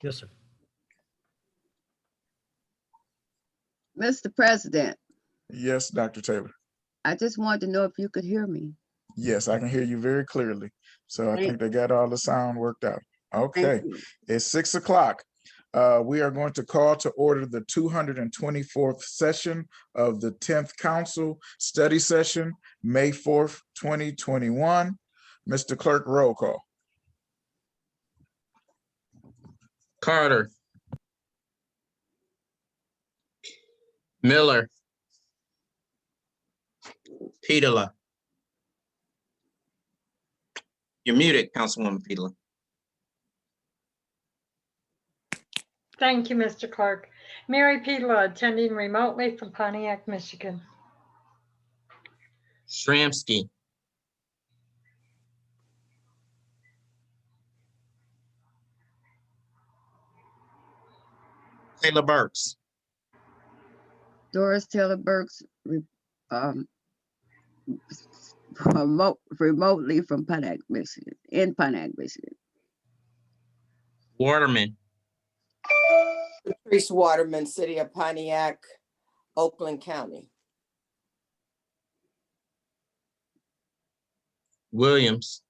Yes, sir. Mr. President, Yes, Dr. Taylor. I just wanted to know if you could hear me. Yes, I can hear you very clearly. So I Thank think they got all the sound worked out. Okay, Thank you. it's 6 o'clock. We are going to call to order the 224th session of the 10th Council Study Session, May 4th, 2021. Mr. Clerk, roll call. Carter. Miller. Petula. You're muted, Councilwoman Petula. Thank you, Mr. Clark. Mary Petula attending remotely from Pontiac, Michigan. Shramsky. Taylor Burks. Doris Taylor Burks, remotely from Pontiac, Michigan, in Pontiac, Michigan. Waterman. Patrice Waterman, City of Pontiac, Oakland County. Williams.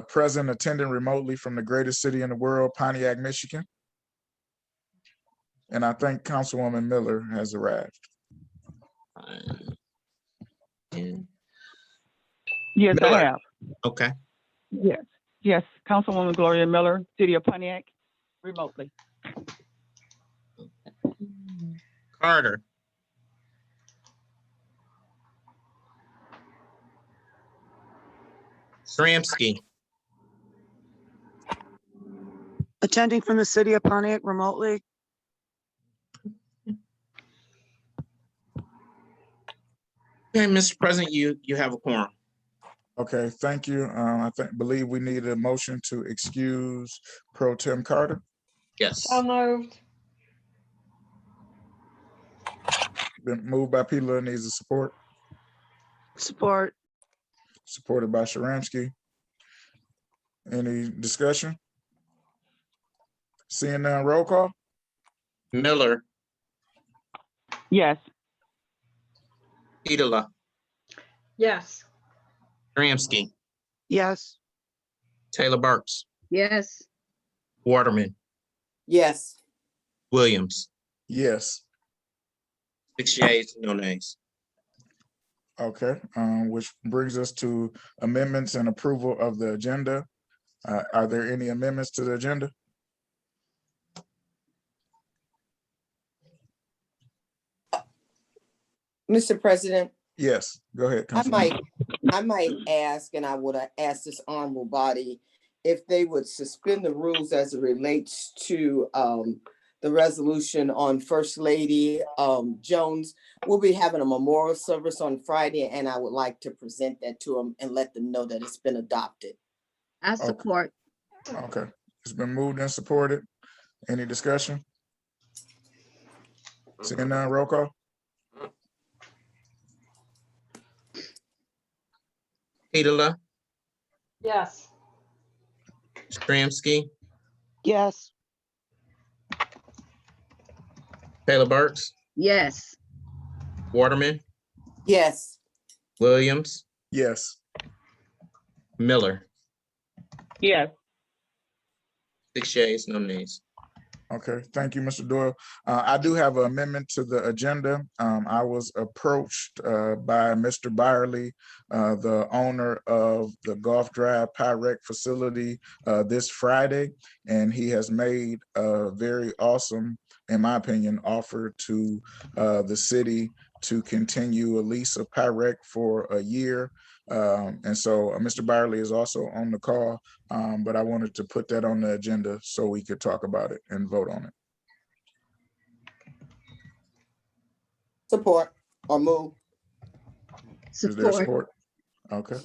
Present attending remotely from the greatest city in the world, Pontiac, Michigan. And I think Councilwoman Miller has arrived. Yes, Miller. I have. Okay. Yes. Councilwoman Gloria Miller, City of Pontiac, remotely. Carter. Shramsky. Attending from the City of Pontiac remotely. Okay, Mr. President, you have a quorum. Okay, thank you. believe we need a motion to excuse Pro Tem Carter. Yes. So moved. Been moved by Petula, needs a support. Support. Supported by Shramsky. Any discussion? Seeing none, roll call. Miller. Yes. Petula. Yes. Shramsky. Yes. Taylor Burks. Yes. Waterman. Yes. Williams. Yes. 6 yeas, no nays. Okay, which brings us to amendments and approval of the agenda. Are there any amendments to the agenda? Mr. President, Yes, go ahead. I Councilwoman. might ask, and I would ask this honorable body if they would suspend the rules as it relates to the resolution on First Lady Jones. We'll be having a memorial service on Friday, and I would like to present that to them and let them know that it's been adopted. I support. Okay, it's been moved and supported. Any discussion? Seeing none, roll call. Petula. Yes. Shramsky. Yes. Taylor Burks. Yes. Waterman. Yes. Williams. Yes. Miller. Yes. 6 yeas, no nays. Okay, thank you, Mr. Doyle. I do have an amendment to the agenda. I was approached by Mr. Byerly, the owner of the Golf Drive Pyrec facility this Friday, and he has made a very awesome, in my opinion, offer to the city to continue a lease of Pyrec for a year. And so Mr. Byerly is also on the call, but I wanted to put that on the agenda so we could talk about it and vote on it. Support or move. Is there Support. support? Okay.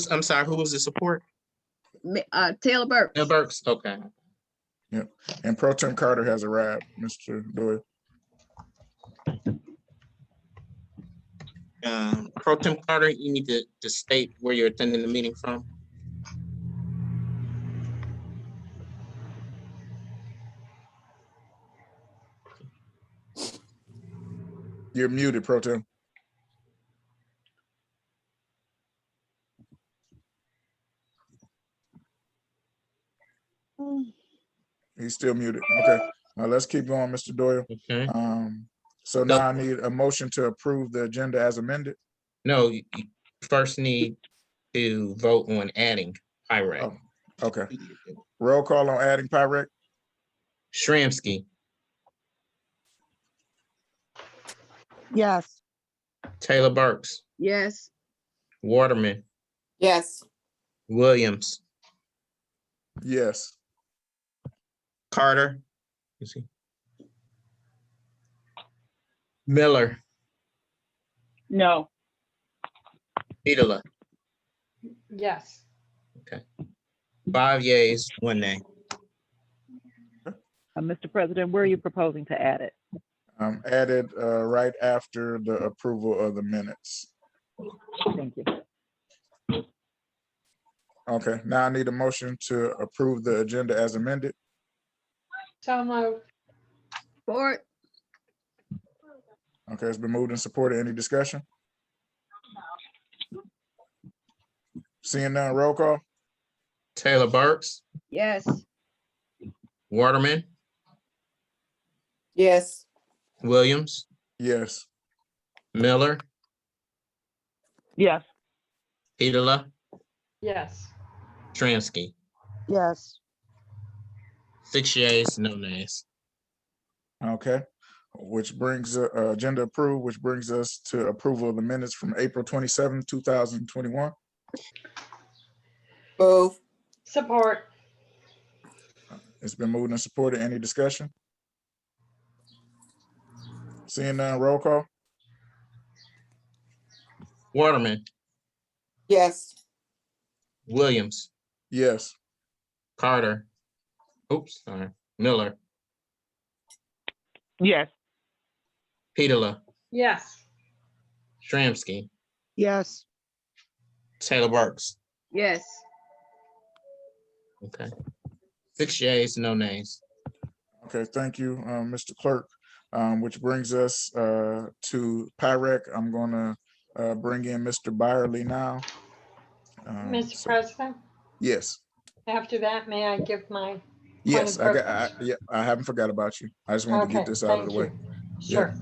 I'm sorry, who was the support? Taylor Burks. Taylor Burks, okay. Yep. And Pro Tem Carter has arrived, Mr. Doyle. Pro Tem Carter, you need to state where you're attending the meeting from. You're muted, Pro Tem. He's still muted. Okay, let's keep going, Mr. Doyle. Okay. So now I need a motion to approve the agenda as amended. No, you first need to vote on adding Pyrex. Oh, okay. Roll call on adding Pyrex. Shramsky, Yes. Taylor Burks, Yes. Waterman, Yes. Williams, Yes. Carter. You see? Miller, No. Petola. Yes. 5 yeas, 1 nay. Mr. President, where are you proposing to add it? Added right after the approval of the minutes. Thank you. Okay, now I need a motion to approve the agenda as amended. So moved. Support. Okay, it's been moved and supported. Any discussion? Seeing none, roll call. Taylor Burks, Yes. Waterman, Yes. Williams, Yes. Miller, Yes. Petola, Yes. Shramsky. Yes. 6 yeas, no nays. Okay, which brings agenda approved, which brings us to approval of the minutes from April 27, 2021. Move. Support. It's been moved and supported. Any discussion? Seeing none, roll call. Waterman, Yes. Williams, Yes. Carter. Oops, sorry. Miller, Yes. Petola, Yes. Shramsky, Yes. Taylor Burks. Yes. Okay. 6 yeas, no nays. Okay, thank you, Mr. Clerk. Which brings us to Pyrex. I'm gonna bring in Mr. Byerly now. Mr. So- President, Yes, after that, may I give my yes, Point of yeah, I haven't forgot about you. I just wanted to get Okay, this out of the thank way. you. Sure.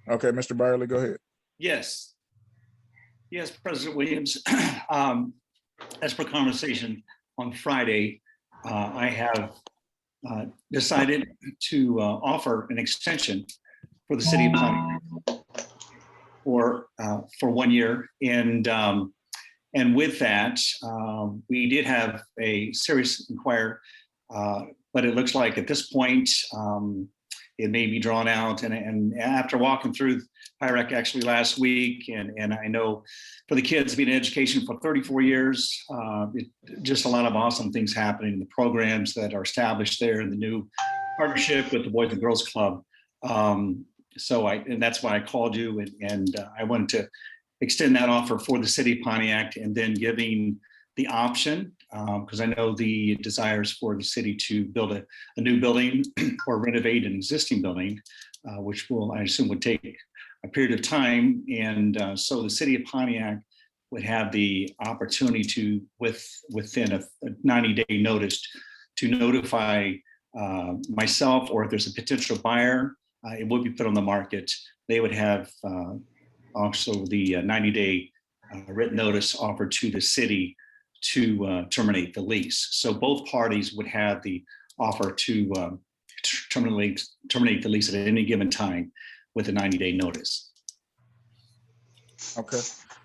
Okay, Mr. Byerly, go ahead. Yes. Yes, President Williams. As per conversation on Friday, I have decided to offer an extension for the city of Pontiac for 1 year. And with that, we did have a serious inquiry, but it looks like at this point, it may be drawn out. And after walking through PIREC actually last week, and I know for the kids being in education for 34 years, just a lot of awesome things happening in the programs that are established there in the new partnership with the Boys and Girls Club. And that's why I called you, and I wanted to extend that offer for the city of Pontiac, and then giving the option, because I know the desires for the city to build a new building or renovate an existing building, which will, I assume, would take a period of time. And so the city of Pontiac would have the opportunity to, within a 90-day notice, to notify myself, or if there's a potential buyer, it would be put on the market. They would have also the 90-day written notice offered to the city to terminate the lease. So both parties would have the offer to terminate the lease at any given time with a 90-day notice. Okay.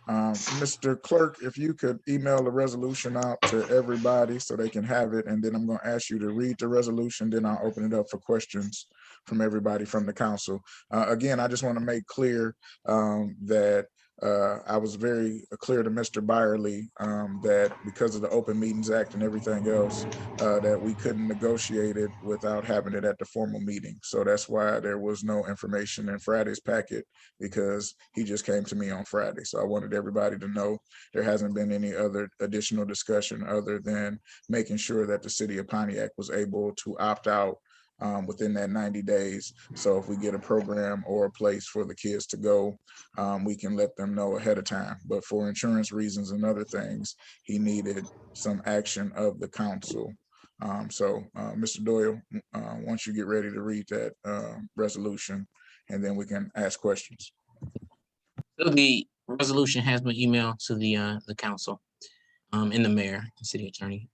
Mr. Clerk, if you could email the resolution out to everybody so they can have it, and then I'm going to ask you to read the resolution, then I'll open it up for questions from everybody from the council. Again, I just want to make clear that I was very clear to Mr. Byerly that because of the Open Meetings Act and everything else, that we couldn't negotiate it without having it at the formal meeting. So that's why there was no information in Friday's packet, because he just came to me on Friday. So I wanted everybody to know there hasn't been any other additional discussion other than making sure that the city of Pontiac was able to opt out within that 90 days. So if we get a program or a place for the kids to go, we can let them know ahead of time. But for insurance reasons and other things, he needed some action of the council. Mr. Doyle, once you get ready to read that resolution, and then we can ask questions. So the resolution has been emailed to the council and the mayor and city attorney.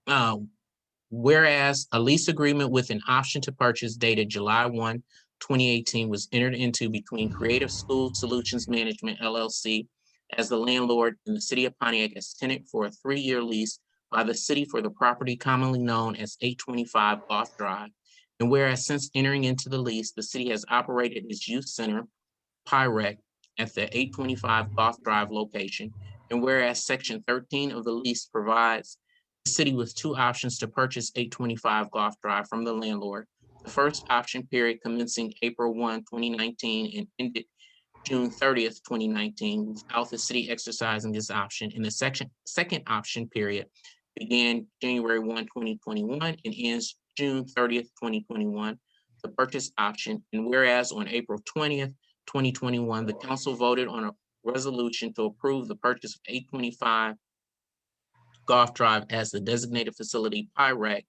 Whereas a lease agreement with an option to purchase dated July 1, 2018 was entered into between Creative School Solutions Management LLC as the landlord and the city of Pontiac as tenant for a 3-year lease by the city for the property commonly known as 825 Golf Drive. And whereas since entering into the lease, the city has operated its youth center, Pyrec, at the 825 Golf Drive location. And whereas Section 13 of the lease provides the city with 2 options to purchase 825 Golf Drive from the landlord. The first option period commencing April 1, 2019 and ended June 30th, 2019, without the city exercising this option. And the second option period began January 1, 2021 and ends June 30th, 2021, the purchase option. And whereas on April 20th, 2021, the council voted on a resolution to approve the purchase of 825 Golf Drive as the designated facility, Pyrec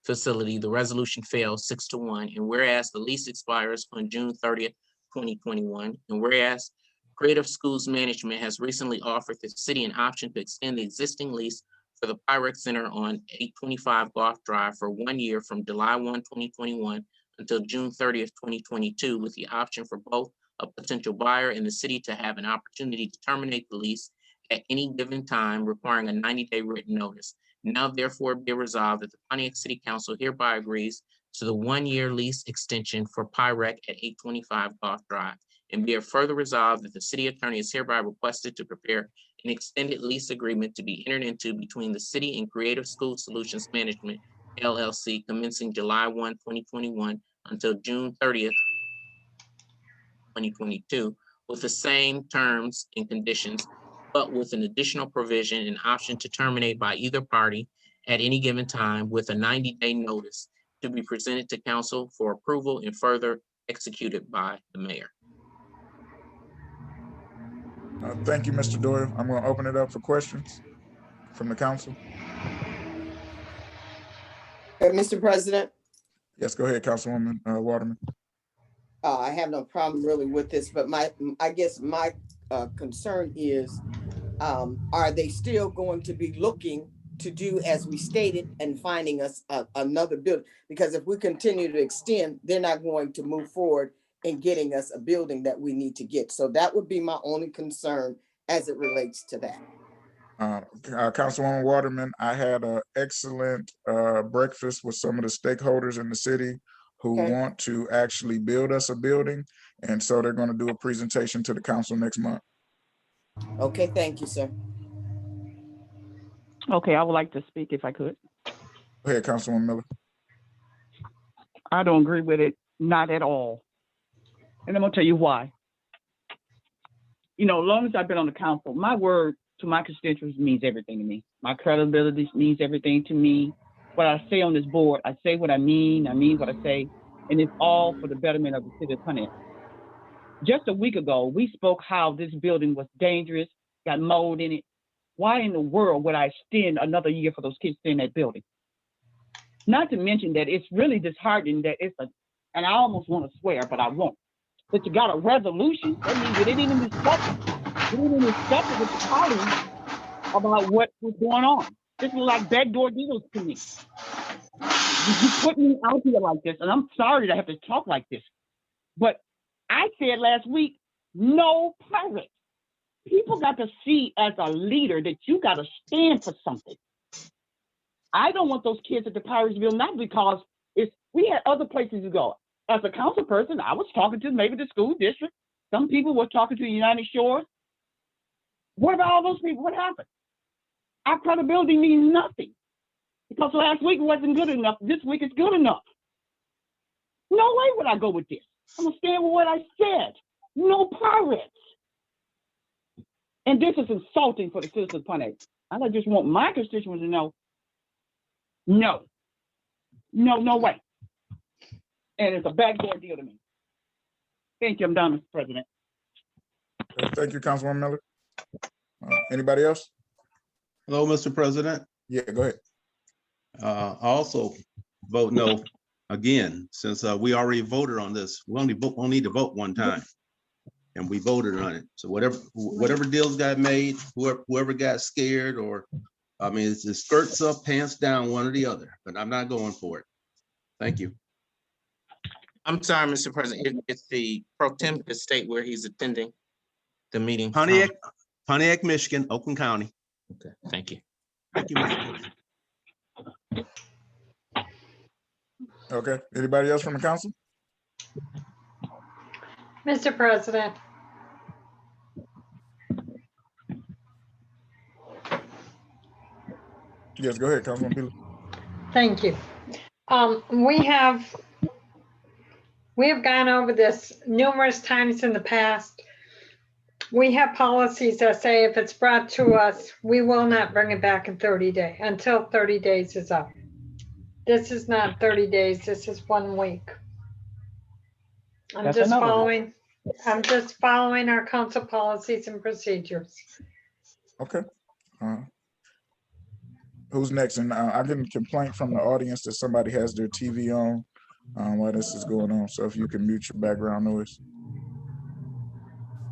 facility, the resolution fails 6-1. And whereas the lease expires on June 30th, 2021, and whereas Creative Schools Management has recently offered the city an option to extend the existing lease for the Pyrec Center on 825 Golf Drive for 1 year from July 1, 2021 until June 30th, 2022, with the option for both a potential buyer and the city to have an opportunity to terminate the lease at any given time, requiring a 90-day written notice. Now therefore be resolved that the Pontiac City Council hereby agrees to the 1-year lease extension for Pyrec at 825 Golf Drive. And be it further resolved that the city attorney is hereby requested to prepare an extended lease agreement to be entered into between the city and Creative School Solutions Management LLC commencing July 1, 2021 until June 30th, 2022, with the same terms and conditions, but with an additional provision and option to terminate by either party at any given time with a 90-day notice to be presented to council for approval and further executed by the mayor. Thank you, Mr. Doyle. I'm going to open it up for questions from the council. Mr. President, Yes, go ahead, Councilwoman Waterman. I have no problem really with this, but I guess my concern is, are they still going to be looking to do as we stated and finding us another building? Because if we continue to extend, they're not going to move forward in getting us a building that we need to get. So that would be my only concern as it relates to that. Councilwoman Waterman, I had an excellent breakfast with some of the stakeholders in the city who want to actually build us a building. And so they're going to do a presentation to the council next month. Okay, thank you, sir. Okay, I would like to speak if I could. Go ahead, Councilwoman Miller. I don't agree with it, not at all. And I'm gonna tell you why. You know, as long as I've been on the council, my word to my constituents means everything to me. My credibility means everything to me. What I say on this board, I say what I mean what I say, and it's all for the betterment of the city of Pontiac. Just a week ago, we spoke how this building was dangerous, got mold in it. Why in the world would I extend another year for those kids to stay in that building? Not to mention that it's really disheartening that and I almost want to swear, but I won't. But you got a resolution, that means you didn't even discuss it with the colleagues about what was going on. This is like backdoor deals to me. You put me out here like this, and I'm sorry that I have to talk like this, but I said last week, no pirates. People got to see as a leader that you got to stand for something. I don't want those kids at the Pirates not because we had other places to go. As a council person, I was talking to maybe the school district. Some people were talking to United Shores. What about all those people? What happened? Our credibility means nothing because last week wasn't good enough. This week is good enough. No way would I go with this. I'm gonna stand with what I said. No pirates. And this is insulting for the citizens of Pontiac. I just want my constituents to know, no, no way. And it's a backdoor deal to me. Thank you. I'm done, Mr. President. Thank you, Councilwoman Miller. Anybody else? Hello, Mr. President. Yeah, go ahead. I also vote no again, since we already voted on this. We only need to vote one time. And we voted on it. So whatever deals got made, whoever got scared, or, I mean, it's the skirts up, pants down, one or the other, but I'm not going for it. Thank you. I'm sorry, Mr. President, it's the pro tem state where he's attending the meeting. from. Pontiac, Michigan, Oakland County. Okay, thank you. Thank you, Mr. President. Okay, anybody else from the council? Mr. President, Yes, go ahead, Councilwoman Peeler. thank you. We have gone over this numerous times in the past. We have policies that say if it's brought to us, we will not bring it back in 30 days until 30 days is up. This is not 30 days, this is 1 week. I'm That's just another one. following our council policies and procedures. Okay. Who's next? And I get a complaint from the audience that somebody has their TV on while this is going on. So if you can mute your background noise.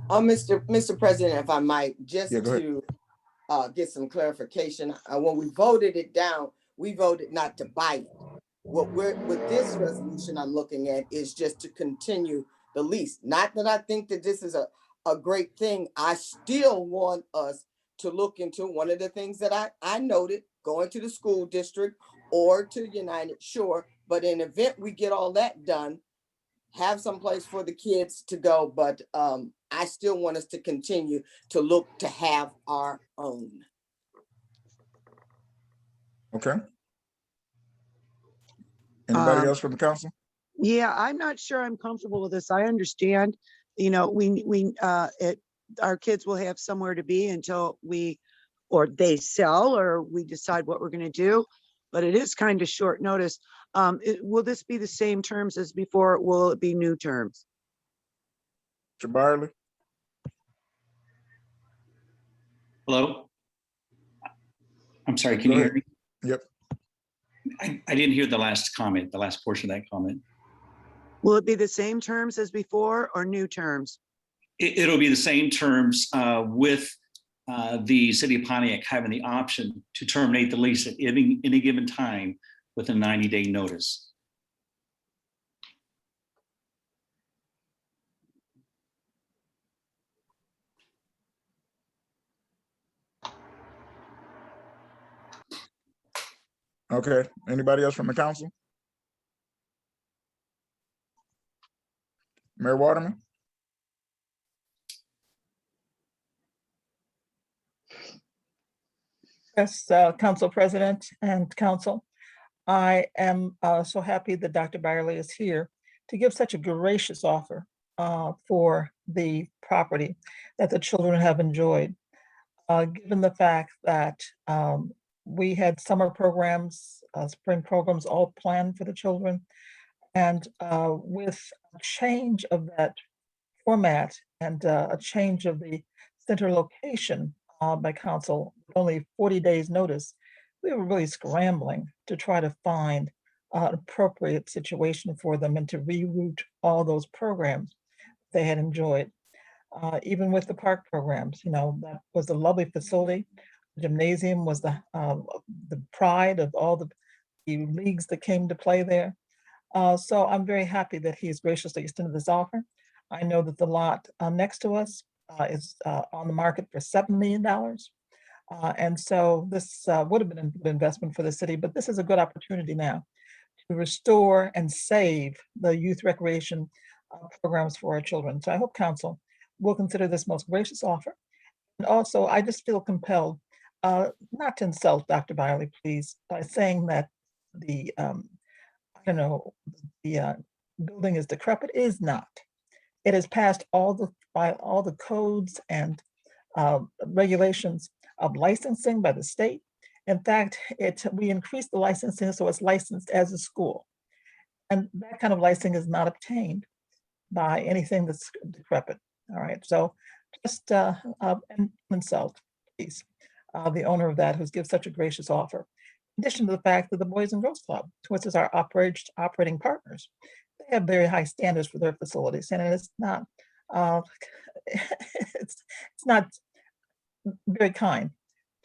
Mr. President, if I might, just Yeah, go ahead. to get some clarification, when we voted it down, we voted not to buy it. With this resolution I'm looking at is just to continue the lease. Not that I think that this is a great thing. I still want us to look into one of the things that I noted, going to the school district or to United Shore. But in event we get all that done, have some place for the kids to go. But I still want us to continue to look to have our own. Okay. Anybody else from the council? Yeah, I'm not sure I'm comfortable with this. I understand, our kids will have somewhere to be until they sell or we decide what we're going to do, but it is kind of short notice. Will this be the same terms as before? Or will it be new terms? Mr. Byerly? Hello? I'm sorry, can Go you ahead. hear me? Yep. I didn't hear the last comment, the last portion of that comment. Will it be the same terms as before or new terms? It'll be the same terms with the city of Pontiac having the option to terminate the lease at any given time with a 90-day notice. Okay. Anybody else from the council? Mayor Waterman? Yes, Council President and Council. I am so happy that Dr. Byerly is here to give such a gracious offer for the property that the children have enjoyed. Given the fact that we had summer programs, spring programs all planned for the children, and with a change of that format and a change of the center location by council, with only 40 days notice, we were really scrambling to try to find an appropriate situation for them and to reroute all those programs they had enjoyed. Even with the park programs, that was a lovely facility. The gymnasium was the pride of all the leagues that came to play there. So I'm very happy that he's graciously extended this offer. I know that the lot next to us is on the market for $7 million. And so this would have been a good investment for the city, but this is a good opportunity now to restore and save the youth recreation programs for our children. So I hope council will consider this most gracious offer. And also, I just feel compelled, not to insult Dr. Biley, please, by saying that the, I don't know, the building is decrepit. It is not. It has passed by all the codes and regulations of licensing by the state. In fact, we increased the licensing so it's licensed as a school. And that kind of licensing is not obtained by anything that's decrepit. All right, so just and insult, please, the owner of that who's given such a gracious offer. In addition to the fact that the Boys and Girls Club, which is our operating partners, they have very high standards for their facilities, and it's not it's not very kind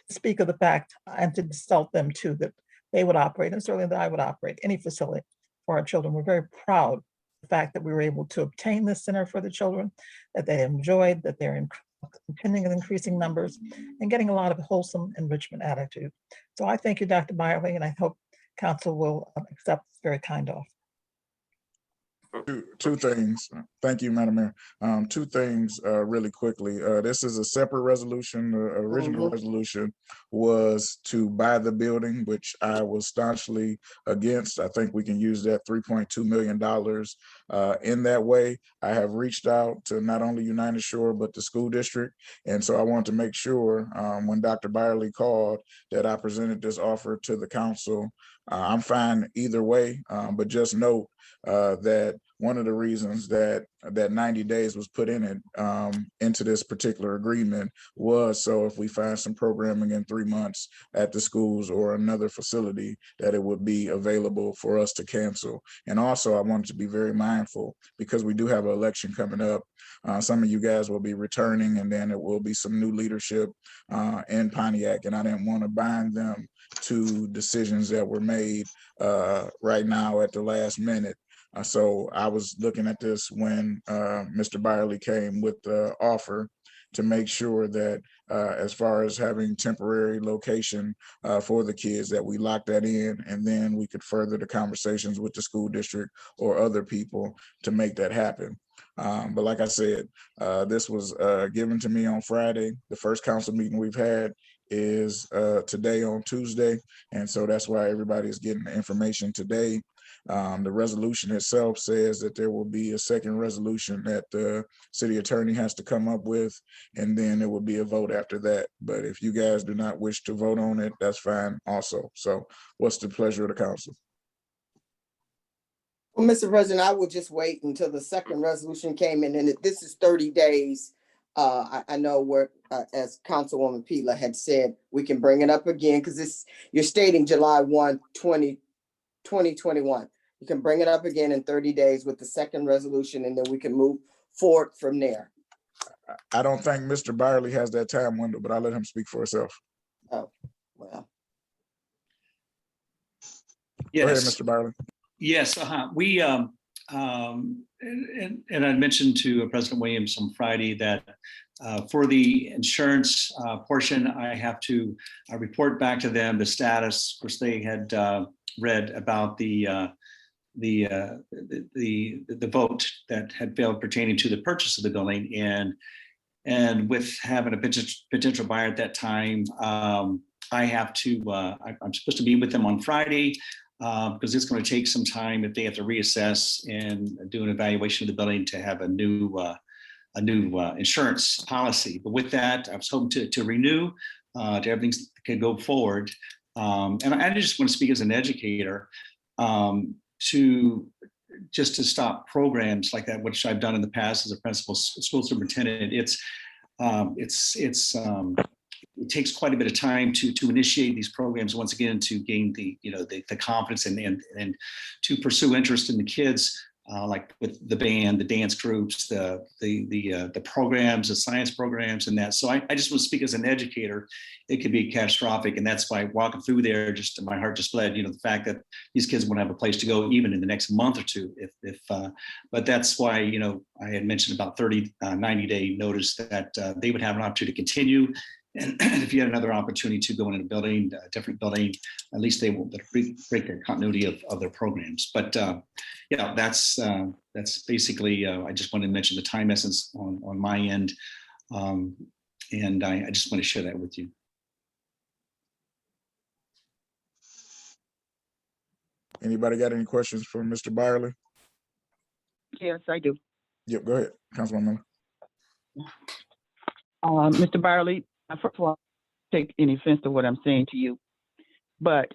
to speak of the fact and to insult them too, that they would operate, and certainly that I would operate any facility for our children. We're very proud of the fact that we were able to obtain this center for the children, that they enjoyed, that they're continuing in increasing numbers and getting a lot of wholesome enrichment attitude. So I thank you, Dr. Byerly, and I hope council will accept this very kind offer. Two things. Thank you, Madam Mayor. Two things really quickly. This is a separate resolution. The original resolution was to buy the building, which I was staunchly against. I think we can use that $3.2 million in that way. I have reached out to not only United Shore, but the school district. And so I want to make sure when Dr. Byerly called that I presented this offer to the council. I'm fine either way, but just note that one of the reasons that 90 days was put in it into this particular agreement was so if we find some programming in 3 months at the schools or another facility, that it would be available for us to cancel. And also I wanted to be very mindful because we do have an election coming up. Some of you guys will be returning, and then it will be some new leadership in Pontiac, and I didn't want to bind them to decisions that were made right now at the last minute. So I was looking at this when Mr. Byerly came with the offer to make sure that as far as having temporary location for the kids, that we lock that in, and then we could further the conversations with the school district or other people to make that happen. But like I said, this was given to me on Friday. The first council meeting we've had is today on Tuesday. And so that's why everybody is getting the information today. The resolution itself says that there will be a second resolution that the city attorney has to come up with, and then it will be a vote after that. But if you guys do not wish to vote on it, that's fine also. So what's the pleasure of the council? Well, Mr. President, I will just wait until the second resolution came in, and this is 30 days. I know where, as Councilwoman Pila had said, we can bring it up again because you're stating July 1, 2021. You can bring it up again in 30 days with the second resolution, and then we can move forward from there. I don't think Mr. Byerly has that time window, but I'll let him speak for himself. Oh, well. Go ahead, Yes, Mr. Byerly. yes, we, and I mentioned to President Williams on Friday that for the insurance portion, I have to report back to them the status. Of course, they had read about the vote that had failed pertaining to the purchase of the building, and with having a potential buyer at that time, I have to. I'm supposed to be with them on Friday because it's going to take some time if they have to reassess and do an evaluation of the building to have a new insurance policy. But with that, I was hoping to renew, to everything could go forward. And I just want to speak as an educator to stop programs like that, which I've done in the past as a principal school superintendent. It takes quite a bit of time to initiate these programs once again, to gain the confidence and to pursue interest in the kids, like with the band, the dance groups, the programs, the science programs, and that. So I just want to speak as an educator. It could be catastrophic, and that's why walking through there, just my heart just bled. The fact that these kids won't have a place to go even in the next month or two. But that's why I had mentioned about 90-day notice that they would have an opportunity to continue. And if you had another opportunity to go in a building, a different building, at least they won't break the continuity of their programs. But yeah, that's basically, I just wanted to mention the time essence on my end. And I just want to share that with you. Anybody got any questions for Mr. Byerly? Yes, I do. Yep, go ahead, Councilwoman Miller. Mr. Byerly, first of all, take any offense to what I'm saying to you, but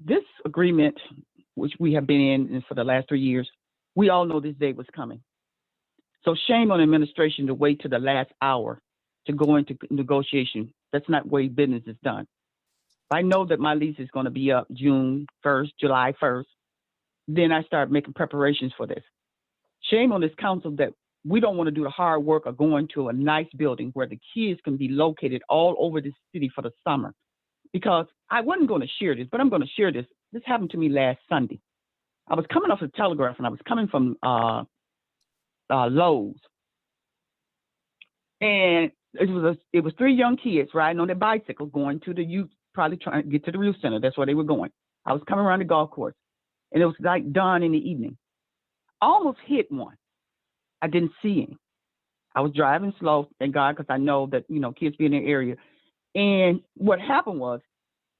this agreement, which we have been in for the last 3 years, we all know this day was coming. So shame on administration to wait to the last hour to go into negotiation. That's not the way business is done. I know that my lease is going to be up June 1st, July 1st. Then I start making preparations for this. Shame on this council that we don't want to do the hard work of going to a nice building where the kids can be located all over the city for the summer. Because I wasn't going to share this, but I'm going to share this. This happened to me last Sunday. I was coming off the Telegraph and I was coming from Lowe's. And it was 3 young kids riding on their bicycle going to the youth, probably trying to get to the youth center. That's where they were going. I was coming around the golf course and it was like dawn in the evening. I almost hit one. I didn't see him. I was driving slow, thank God, because I know that, you know, kids be in the area. And what happened was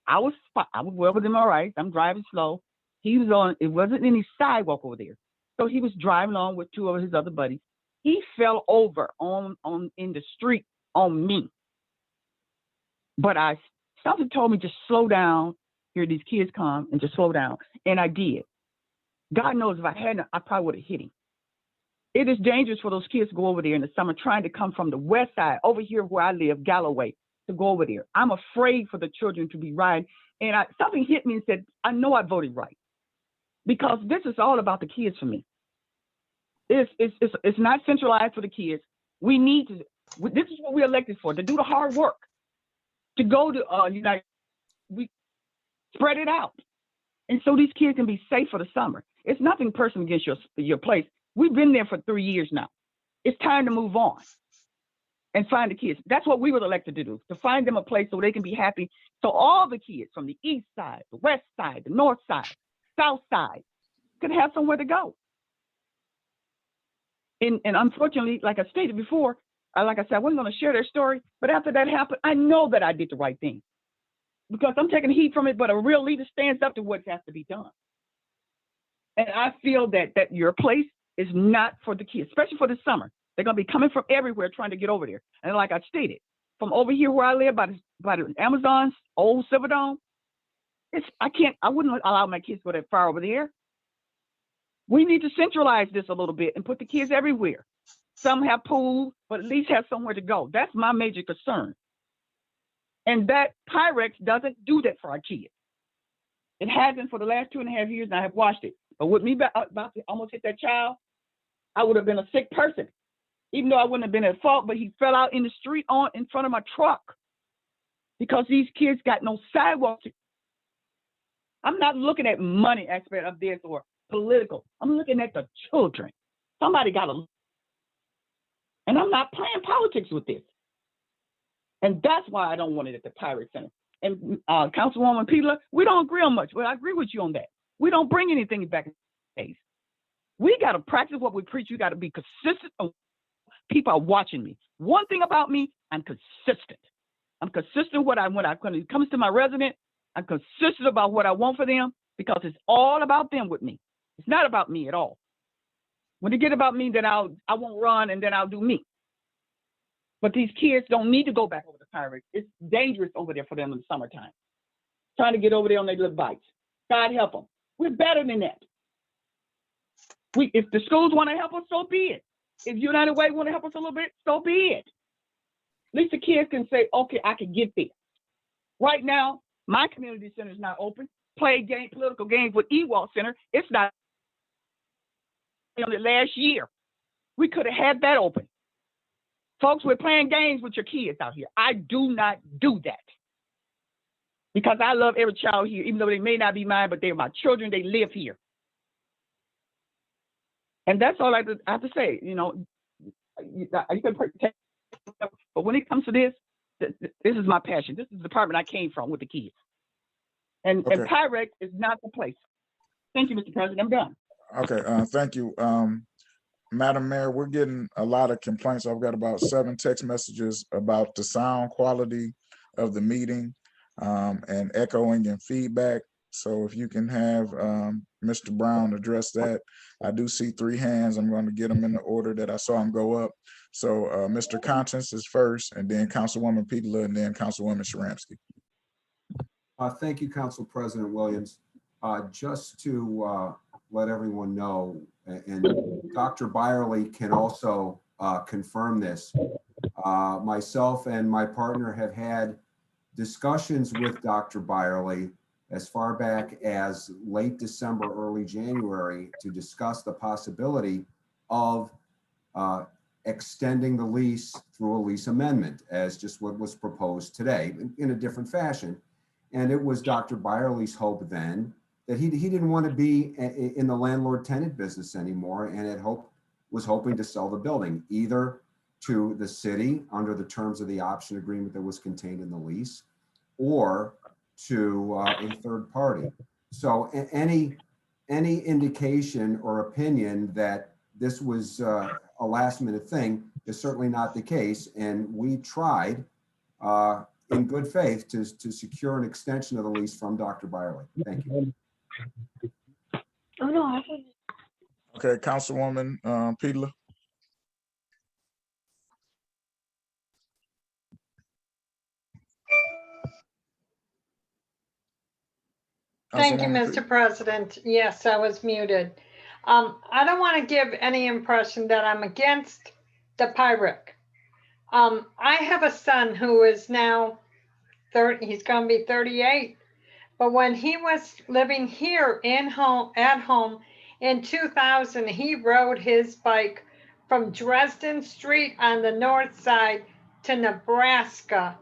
I was well with him, all right. I'm driving slow. He was on, it wasn't any sidewalk over there. So he was driving along with 2 of his other buddies. He fell over in the street on me. But something told me just slow down, hear these kids come and just slow down. And I did. God knows if I hadn't, I probably would have hit him. It is dangerous for those kids to go over there in the summer trying to come from the west side over here where I live, Galloway, to go over there. I'm afraid for the children to be riding. And something hit me and said, I know I voted right. Because this is all about the kids for me. It's not centralized for the kids. We need to, this is what we're elected for, to do the hard work. To go to we spread it out. And so these kids can be safe for the summer. It's nothing personal against your place. We've been there for 3 years now. It's time to move on and find the kids. That's what we were elected to do, to find them a place so they can be happy. So all the kids from the east side, the west side, the north side, south side could have somewhere to go. And unfortunately, like I stated before, like I said, I wasn't going to share their story, but after that happened, I know that I did the right thing because I'm taking heat from it, but a real leader stands up to what has to be done. And I feel that your place is not for the kids, especially for the summer. They're going to be coming from everywhere trying to get over there. And like I stated, from over here where I live by the Amazon's old Silverdome, I wouldn't allow my kids to go that far over there. We need to centralize this a little bit and put the kids everywhere. Some have pools, but at least have somewhere to go. That's my major concern. And that Pyrex doesn't do that for our kids. It hasn't for the last 2.5 years, and I have watched it. But with me about to almost hit that child, I would have been a sick person, even though I wouldn't have been at fault, but he fell out in the street in front of my truck because these kids got no sidewalks. I'm not looking at money aspect of this or political. I'm looking at the children. Somebody got to, and I'm not playing politics with this. And that's why I don't want it at the Pirate Center. And Councilwoman Peeler, we don't agree on much, but I agree with you on that. We don't bring anything back in space. We got to practice what we preach. You got to be consistent. People are watching me. One thing about me, I'm consistent. I'm consistent when it comes to my resident, I'm consistent about what I want for them because it's all about them with me. It's not about me at all. When they get about me, then I won't run and then I'll do me. But these kids don't need to go back over the Pirates. It's dangerous over there for them in the summertime. Trying to get over there on their little bikes. God help them. We're better than that. If the schools want to help us, so be it. If United Way want to help us a little bit, so be it. At least the kids can say, okay, I can get there. Right now, my community center is not open. Political games with Ewald Center. It's not on the last year. We could have had that open. Folks, we're playing games with your kids out here. I do not do that. Because I love every child here, even though they may not be mine, but they're my children. They live here. And that's all I have to say. You know, you can protect, but when it comes to this is my passion. This is the department I came from with the kids. And Pyrex is not the place. Thank you, Mr. President. I'm done. Okay, thank you. Madam Mayor, we're getting a lot of complaints. I've got about 7 text messages about the sound quality of the meeting and echoing and feedback. So if you can have Mr. Brown address that. I do see 3 hands. I'm going to get them in the order that I saw them go up. So Mr. Constance is first, and then Councilwoman Petula, and then Councilwoman Sharamsky. Thank you, Council President Williams. Just to let everyone know, and Dr. Byerly can also confirm this, myself and my partner have had discussions with Dr. Byerly as far back as late December, early January, to discuss the possibility of extending the lease through a lease amendment, as just what was proposed today in a different fashion. And it was Dr. Byerly's hope then that he didn't want to be in the landlord-tenant business anymore, and was hoping to sell the building either to the city under the terms of the option agreement that was contained in the lease, or to a third party. So any indication or opinion that this was a last-minute thing is certainly not the case, and we tried in good faith to secure an extension of the lease from Dr. Byerly. Thank you. Oh, no, I haven't. Okay, Councilwoman Petula. Thank you, Councilwoman Mr. President. Yes, I was muted. I don't want to give any impression that I'm against the PIRIC. I have a son who is now 30, he's going to be 38. But when he was living here at home in 2000, he rode his bike from Dresden Street on the north side to Nebraska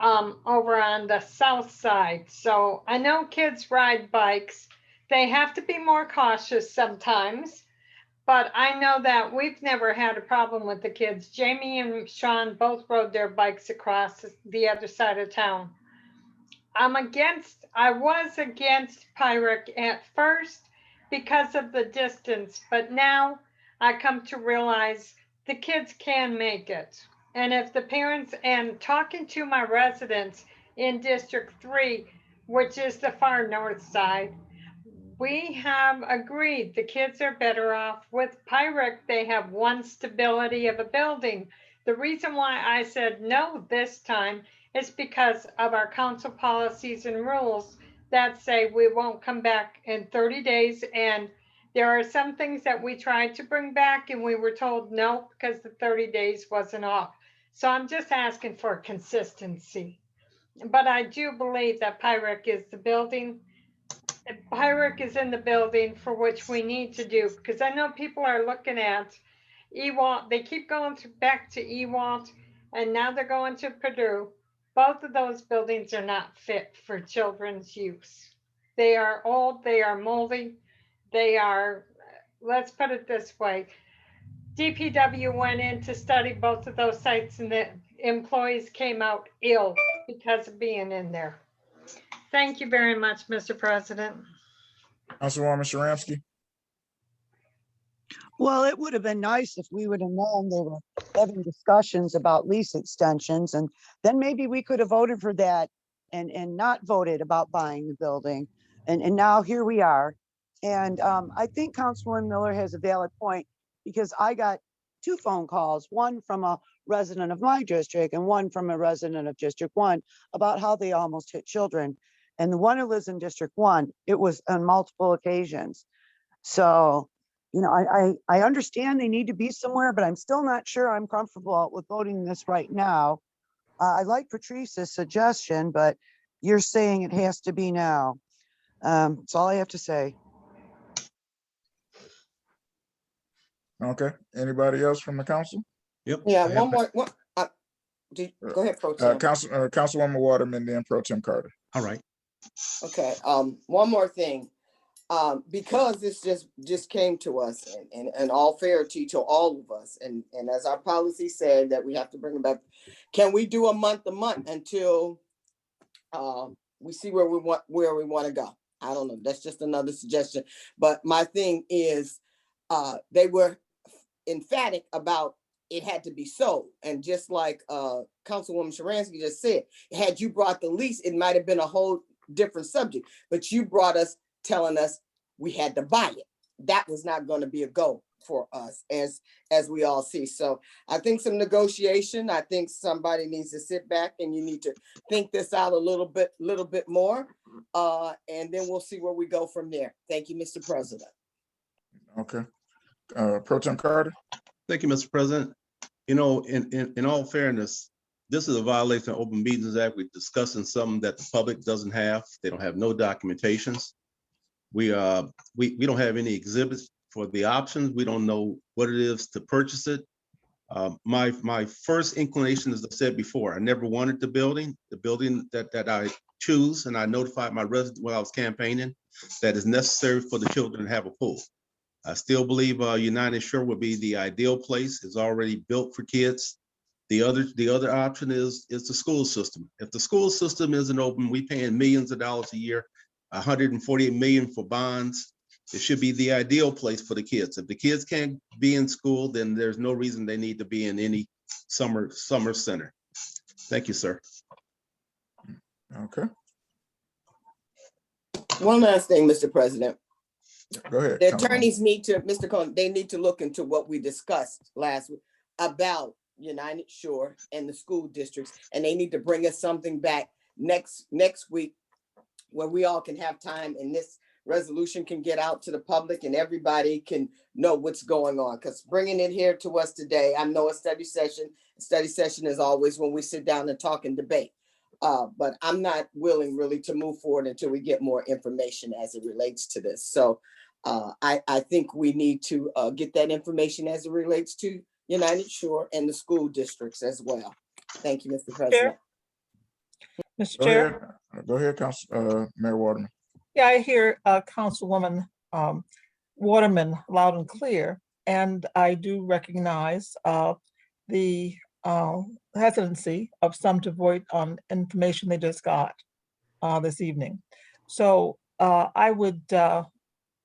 over on the south side. So I know kids ride bikes. They have to be more cautious sometimes, but I know that we've never had a problem with the kids. Jamie and Sean both rode their bikes across the other side of town. I was against PIRIC at first because of the distance, but now I come to realize the kids can make it. And if the parents, and talking to my residents in District 3, which is the far north side, we have agreed the kids are better off with PIRIC. They have one stability of a building. The reason why I said no this time is because of our council policies and rules that say we won't come back in 30 days. And there are some things that we tried to bring back and we were told no, because the 30 days wasn't off. So I'm just asking for consistency. But I do believe that PIRIC is the building. PIRIC is in the building for which we need to do, because I know people are looking at Ewalt. They keep going back to Ewalt, and now they're going to Purdue. Both of those buildings are not fit for children's use. They are old, they are moldy, they are, let's put it this way, DPW went in to study both of those sites and the employees came out ill because of being in there. Thank you very much, Mr. President. Councilwoman Sharamsky. Well, it would have been nice if we would have known they were having discussions about lease extensions, and then maybe we could have voted for that and not voted about buying the building. And now here we are. And I think Councilwoman Miller has a valid point, because I got 2 phone calls, one from a resident of my district and one from a resident of District 1, about how they almost hit children. And the one who lives in District 1, it was on multiple occasions. So, you know, I understand they need to be somewhere, but I'm still not sure I'm comfortable with voting this right now. I like Patrice's suggestion, but you're saying it has to be now. That's all I have to say. Okay, anybody else from the council? Yep. Yeah, I have- one more, go ahead, Pro Tem. Councilwoman Waterman, then Pro Tem Carter. All right. Okay, one more thing. Because this just came to us, and in all fairity to all of us, and as our policy said that we have to bring it back, can we do a month until we see where we want to go? I don't know. That's just another suggestion. But my thing is, they were emphatic about it had to be sold. And just like Councilwoman Sharansky just said, had you brought the lease, it might have been a whole different subject, but you brought us telling us we had to buy it. That was not going to be a go for us, as we all see. So I think some negotiation, I think somebody needs to sit back and you need to think this out a little bit more. And then we'll see where we go from there. Thank you, Mr. President. Okay. Pro Tem Carter? Thank you, Mr. President. You know, in all fairness, this is a violation of Open Meetings Act. We're discussing something that the public doesn't have. They don't have no documentations. We don't have any exhibits for the options. We don't know what it is to purchase it. My first inclination, as I said before, I never wanted the building that I choose, and I notified my residents while I was campaigning that is necessary for the children to have a pool. I still believe United Shore would be the ideal place. It's already built for kids. The other option is the school system. If the school system isn't open, we paying millions of dollars a year, 148 million for bonds. It should be the ideal place for the kids. If the kids can't be in school, then there's no reason they need to be in any summer center. Thank you, sir. Okay. One last thing, Mr. President. Go ahead. The attorneys need to, Mr. Cohen, they need to look into what we discussed last week about United Shore and the school districts, and they need to bring us something back next week where we all can have time and this resolution can get out to the public and everybody can know what's going on. Because bringing it here to us today, I know a study session is always when we sit down and talk and debate. But I'm not willing really to move forward until we get more information as it relates to this. So I think we need to get that information as it relates to United Shore and the school districts as well. Thank you, Mr. President. Mr. Chair. Go ahead, Mayor Waterman. Yeah, I hear Councilwoman Waterman loud and clear, and I do recognize the hesitancy of some to vote on information they just got this evening. So I would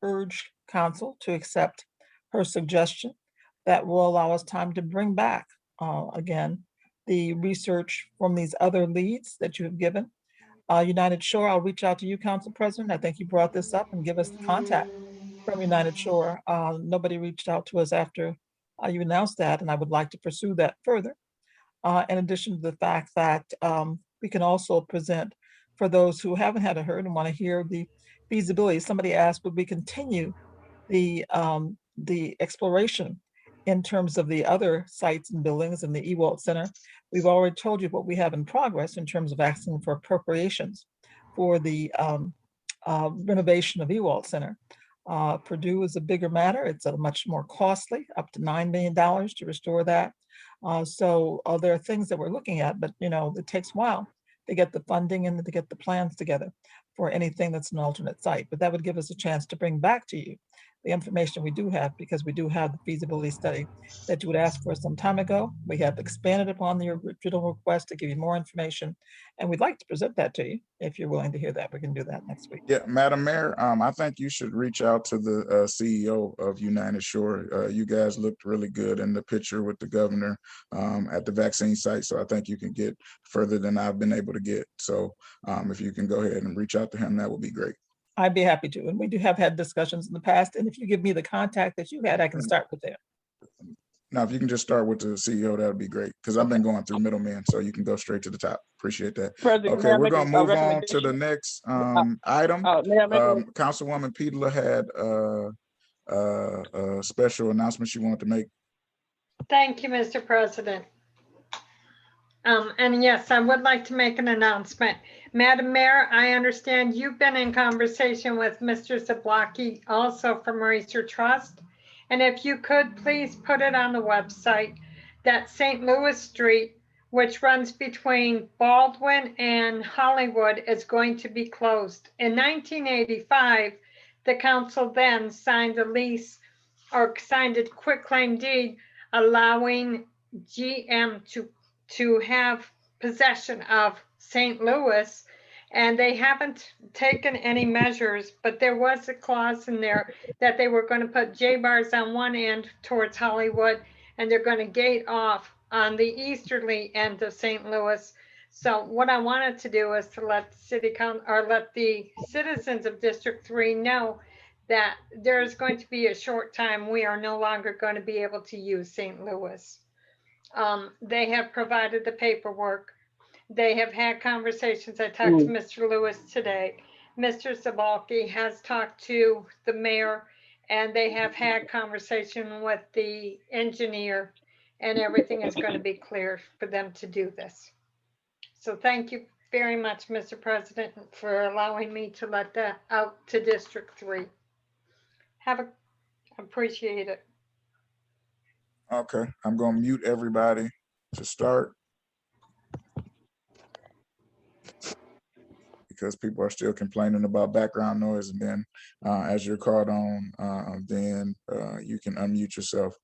urge council to accept her suggestion that will allow us time to bring back again the research from these other leads that you have given. United Shore, I'll reach out to you, Council President. I think you brought this up, and give us the contact from United Shore. Nobody reached out to us after you announced that, and I would like to pursue that further. In addition to the fact that we can also present for those who haven't had a heard and want to hear the feasibility. Somebody asked, would we continue the exploration in terms of the other sites and buildings in the Ewald Center? We've already told you what we have in progress in terms of asking for appropriations for the renovation of Ewald Center. Purdue is a bigger matter. It's a much more costly, up to $9 million to restore that. So there are things that we're looking at, but it takes a while to get the funding and to get the plans together for anything that's an alternate site. But that would give us a chance to bring back to you the information we do have, because we do have the feasibility study that you would ask for some time ago. We have expanded upon the original request to give you more information, and we'd like to present that to you. If you're willing to hear that, we can do that next week. Yeah, Madam Mayor, I think you should reach out to the CEO of United Shore. You guys looked really good in the picture with the governor at the vaccine site, so I think you can get further than I've been able to get. So if you can go ahead and reach out to him, that would be great. I'd be happy to. And we do have had discussions in the past. And if you give me the contact that you had, I can start with them. Now, if you can just start with the CEO, that would be great, because I've been going through middlemen, so you can go straight to the top. Appreciate that. President, okay, we're going to move on to the next item. Councilwoman Pedala had a special announcement she wanted to make. Thank you, Mr. President. And yes, I would like to make an announcement. Madam Mayor, I understand you've been in conversation with Mr. Zablocki, also from Research Trust. And if you could please put it on the website that St. Louis Street, which runs between Baldwin and Hollywood, is going to be closed. In 1985, the council then signed a lease or signed a quitclaim deed allowing GM to have possession of St. Louis, And they haven't taken any measures, but there was a clause in there that they were going to put J-bars on one end towards Hollywood, and they're going to gate off on the easterly end of St. Louis. So what I wanted to do is to let city council, or let the citizens of District 3 know that there's going to be a short time we are no longer going to be able to use St. Louis. They have provided the paperwork. They have had conversations. I talked to Mr. Lewis today. Mr. Zabalki has talked to the mayor, and they have had conversation with the engineer, and everything is going to be clear for them to do this. So thank you very much, Mr. President, for allowing me to let that out to District 3. Appreciate it. Okay, I'm gonna mute everybody to start, because people are still complaining about background noise, and then as you're called on, then you can unmute yourself,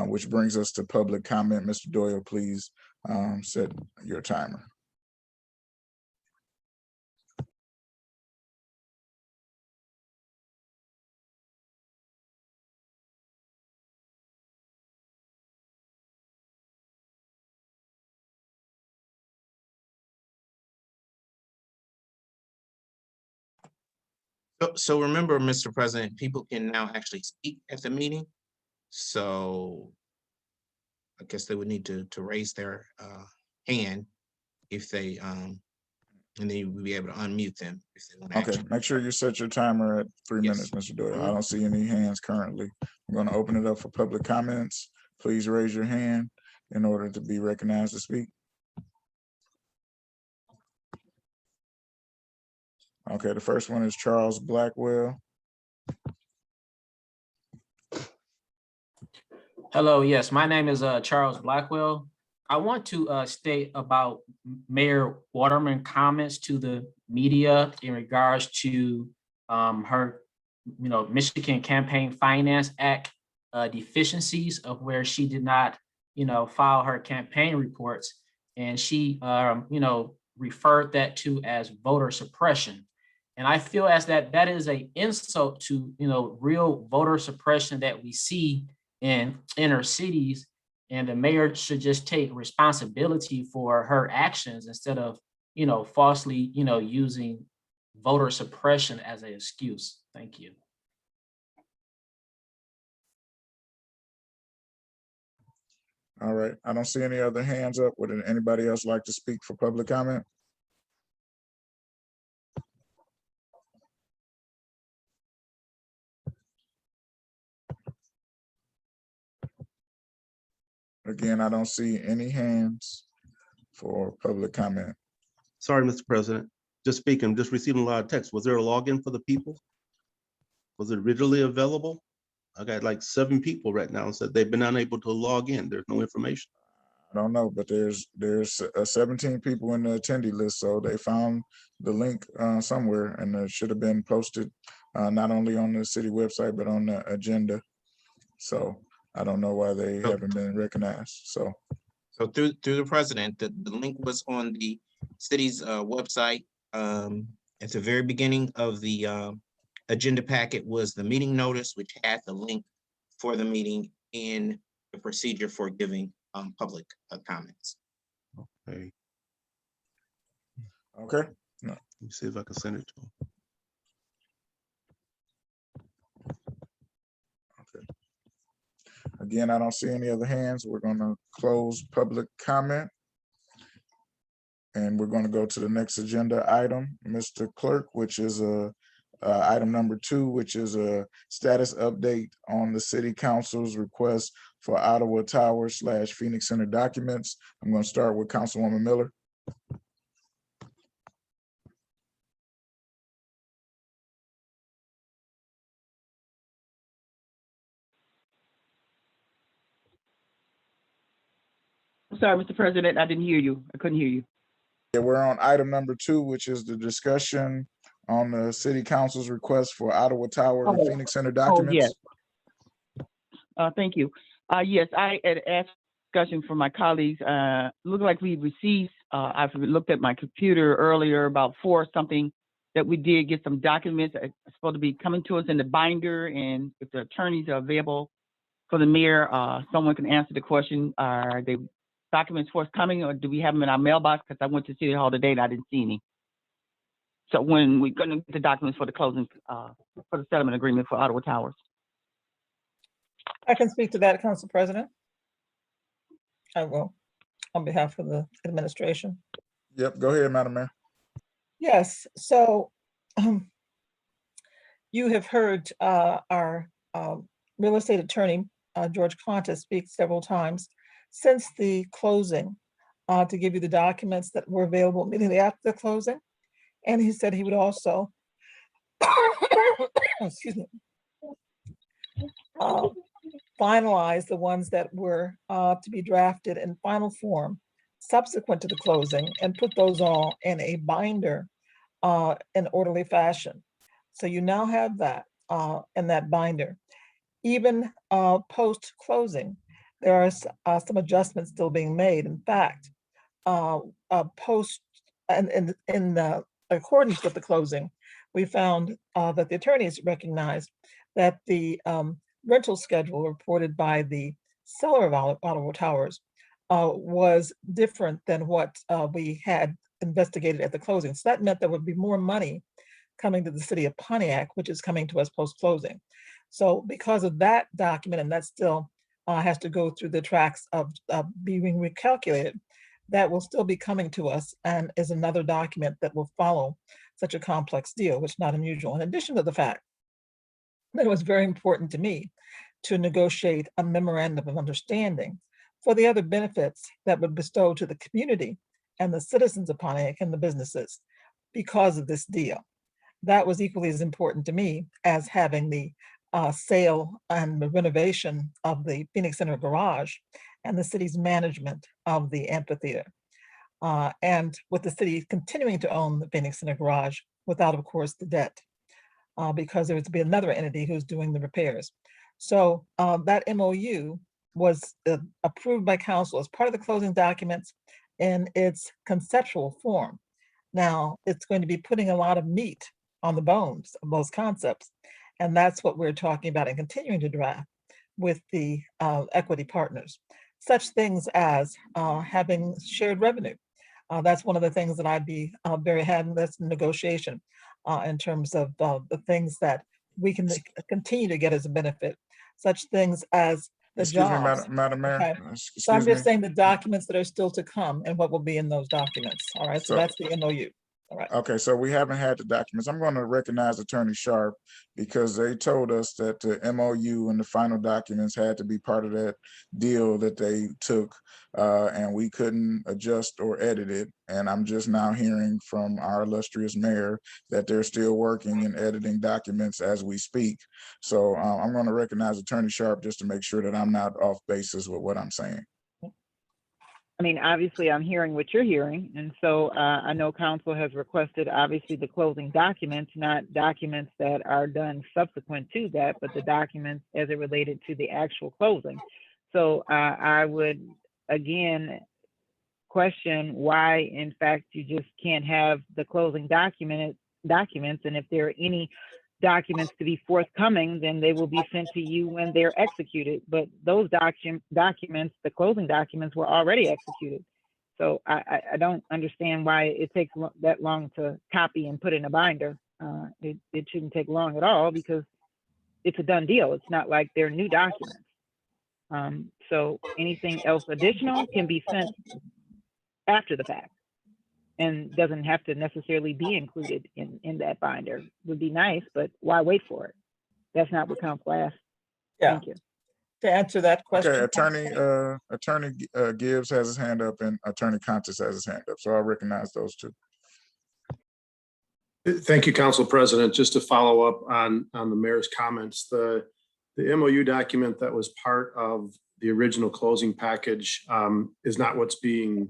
which brings us to public comment. Mr. Doyle, please set your timer. So remember, Mr. President, people can now actually speak at the meeting. So I guess they would need to raise their hand if they, and then you would be able to unmute them if they want to. Okay, make sure you set your timer at 3 minutes, Mr. Doyle. I don't see any hands currently. I'm going to open it up for public comments. Please raise your hand in order to be recognized to speak. Okay, the first one is Charles Blackwell. Hello, yes, my name is Charles Blackwell. I want to state about Mayor Waterman's comments to the media in regards to her, Michigan Campaign Finance Act deficiencies of where she did not, file her campaign reports, and she, referred that to as voter suppression. And I feel as that is an insult to, real voter suppression that we see in inner cities, and the mayor should just take responsibility for her actions instead of, falsely, using voter suppression as an excuse. Thank you. All right, I don't see any other hands up. Would anybody else like to speak for public comment? Again, I don't see any hands for public comment. Sorry, Mr. President. Just speaking, just receiving a lot of text. Was there a login for the people? Was it readily available? I got like 7 people right now said they've been unable to log in. There's no information. I don't know, but there's 17 people in the attendee list, so they found the link somewhere, and it should have been posted not only on the city website but on the agenda. So I don't know why they haven't been recognized. So through the president, the link was on the city's website. At the very beginning of the agenda packet was the meeting notice, which had the link for the meeting in the procedure for giving public comments. Okay. Okay. No. Let me see if I can send it to them. Okay. Again, I don't see any other hands. We're going to close public comment. And we're going to go to the next agenda item, Mr. Clerk, which is item number 2, which is a status update on the city council's request for Ottawa Tower / Phoenix Center documents. I'm going to start with Councilwoman Miller. I'm sorry, Mr. President, I didn't hear you. I couldn't hear you. Yeah, we're on item number 2, which is the discussion on the city council's request for Ottawa Tower and Phoenix Center documents. Yes. Thank you. Yes, I had asked discussion from my colleagues. Look like we received, I've looked at my computer earlier about 4 something that we did get some documents supposed to be coming to us in the binder, and if the attorneys are available for the mayor, someone can answer the question, are the documents forthcoming or do we have them in our mailbox? Because I went to City Hall today and I didn't see any. So when we're gonna get the documents for the closing, for the settlement agreement for Ottawa Towers. I can speak to that, Council President. I will, on behalf of the administration. Yep, go ahead, Madam Mayor. Yes, so you have heard our real estate attorney, George Conta, speak several times since the closing to give you the documents that were available immediately after the closing. And he said he would also, excuse me, finalize the ones that were to be drafted in final form subsequent to the closing and put those all in a binder in orderly fashion. So you now have that in that binder. Even post-closing, there are some adjustments still being made. In fact, post and in accordance with the closing, we found that the attorneys recognized that the rental schedule reported by the seller of Ottawa Towers was different than what we had investigated at the closing. So that meant there would be more money coming to the city of Pontiac, which is coming to us post-closing. So because of that document, and that still has to go through the tracks of being recalculated, that will still be coming to us and is another document that will follow such a complex deal, which is not unusual. In addition to the fact that it was very important to me to negotiate a memorandum of understanding for the other benefits that would bestow to the community and the citizens of Pontiac and the businesses because of this deal. That was equally as important to me as having the sale and the renovation of the Phoenix Center garage and the city's management of the amphitheater. And with the city continuing to own the Phoenix Center garage without, of course, the debt, because there would be another entity who's doing the repairs. So that MOU was approved by council as part of the closing documents in its conceptual form. Now, it's going to be putting a lot of meat on the bones of those concepts. And that's what we're talking about and continuing to draft with the equity partners. Such things as having shared revenue. That's one of the things that I'd be very having this negotiation in terms of the things that we can continue to get as a benefit. Such things as the Excuse me, jobs. Madam Mayor. Okay. Excuse So I'm just me. saying the documents that are still to come and what will be in those documents. All right, so that's the MOU. All right. Okay, so we haven't had the documents. I'm going to recognize Attorney Sharp because they told us that the MOU and the final documents had to be part of that deal that they took, and we couldn't adjust or edit it. And I'm just now hearing from our illustrious mayor that they're still working and editing documents as we speak. So I'm going to recognize Attorney Sharp just to make sure that I'm not off basis with what I'm saying. I mean, obviously, I'm hearing what you're hearing. And so I know council has requested, obviously, the closing documents, not documents that are done subsequent to that, but the documents as it related to the actual closing. So I would, again, question why, in fact, you just can't have the closing documents. And if there are any documents to be forthcoming, then they will be sent to you when they're executed. But those documents, the closing documents, were already executed. So I don't understand why it takes that long to copy and put in a binder. It shouldn't take long at all because it's a done deal. It's not like they're new documents. So anything else additional can be sent after the fact and doesn't have to necessarily be included in that binder. Would be nice, but why wait for it? That's not what council asked. Yeah. Thank you. To answer that question. Okay, Attorney Gibbs has his hand up and Attorney Contis has his hand up. So I'll recognize those two. Thank you, Council President. Just to follow up on the mayor's comments, the MOU document that was part of the original closing package is not what's being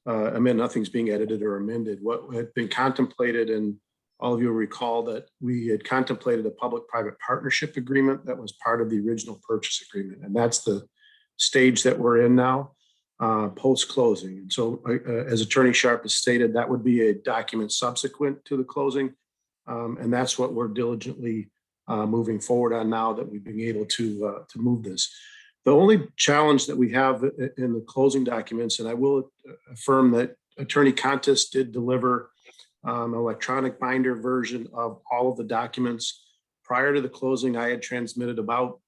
amended. Nothing's being edited or amended. What had been contemplated, and all of you will recall that we had contemplated a public-private partnership agreement that was part of the original purchase agreement. And that's the stage that we're in now, post-closing. And so as Attorney Sharp has stated, that would be a document subsequent to the closing. And that's what we're diligently moving forward on now that we've been able to move this. The only challenge that we have in the closing documents, and I will affirm that Attorney Contis did deliver an electronic binder version of all of the documents. Prior to the closing, I had transmitted about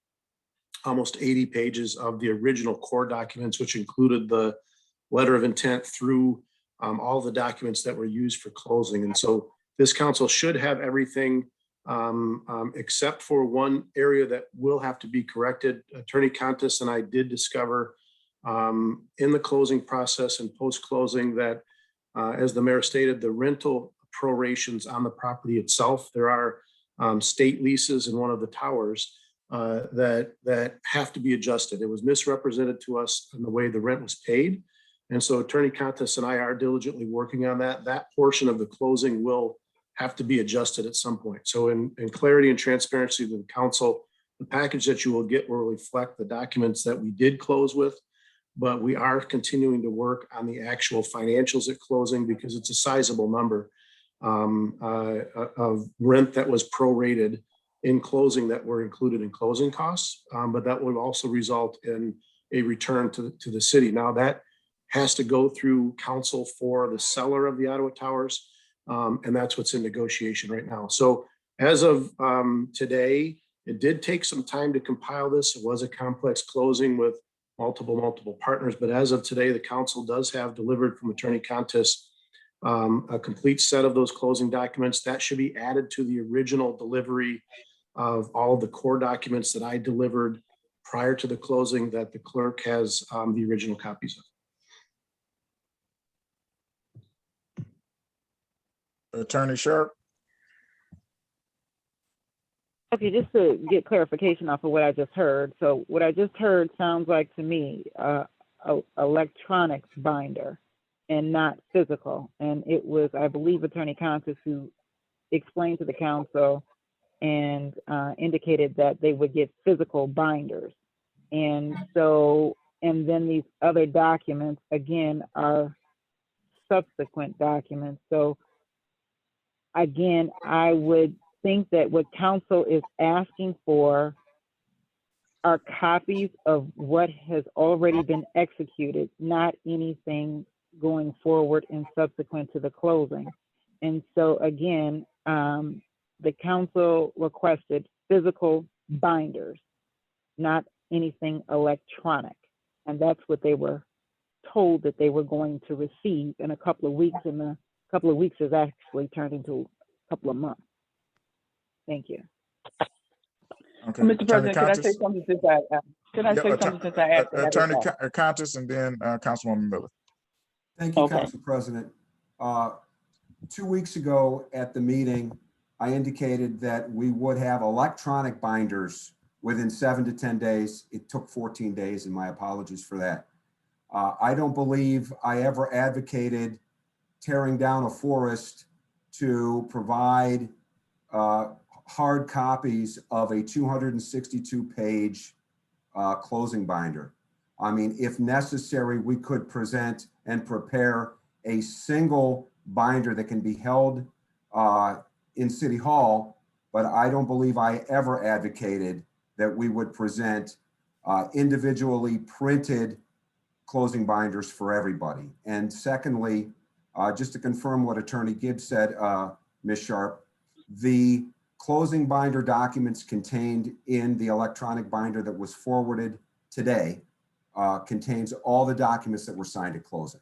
almost 80 pages of the original core documents, which included the letter of intent through all the documents that were used for closing. And so this council should have everything except for one area that will have to be corrected. Attorney Contis and I did discover in the closing process and post-closing that, as the mayor stated, the rental prorations on the property itself, there are state leases in one of the towers that have to be adjusted. It was misrepresented to us in the way the rent was paid. And so Attorney Contis and I are diligently working on that. That portion of the closing will have to be adjusted at some point. So in clarity and transparency to the council, the package that you will get will reflect the documents that we did close with, but we are continuing to work on the actual financials at closing because it's a sizable number of rent that was prorated in closing that were included in closing costs, but that would also result in a return to the city. Now that has to go through counsel for the seller of the Ottawa Towers, and that's what's in negotiation right now. So as of today, it did take some time to compile this. It was a complex closing with multiple partners, but as of today, the council does have delivered from Attorney Contis a complete set of those closing documents that should be added to the original delivery of all of the core documents that I delivered prior to the closing that the clerk has the original copies of. Attorney Sharp. Okay, just to get clarification off of what I just heard. So what I just heard sounds like to me, electronics binder and not physical. And it was, I believe, Attorney Contis who explained to the council and indicated that they would get physical binders. And so, and then these other documents, again, are subsequent documents. So again, I would think that what council is asking for are copies of what has already been executed, not anything going forward and subsequent to the closing. And so again, the council requested physical binders, not anything electronic. And that's what they were told that they were going to receive in a couple of weeks, and a couple of weeks has actually turned into a couple of months. Thank you. Okay. Mr. President, can I Contis? say something since I asked? Attorney Contis and then Councilwoman Miller. Thank you, Okay. Council President. 2 weeks ago at the meeting, I indicated that we would have electronic binders within 7 to 10 days. It took 14 days, and my apologies for that. I don't believe I ever advocated tearing down a forest to provide hard copies of a 262-page closing binder. I mean, if necessary, we could present and prepare a single binder that can be held in City Hall, but I don't believe I ever advocated that we would present individually printed closing binders for everybody. And secondly, just to confirm what Attorney Gibbs said, Ms. Sharp, the closing binder documents contained in the electronic binder that was forwarded today contains all the documents that were signed at closing.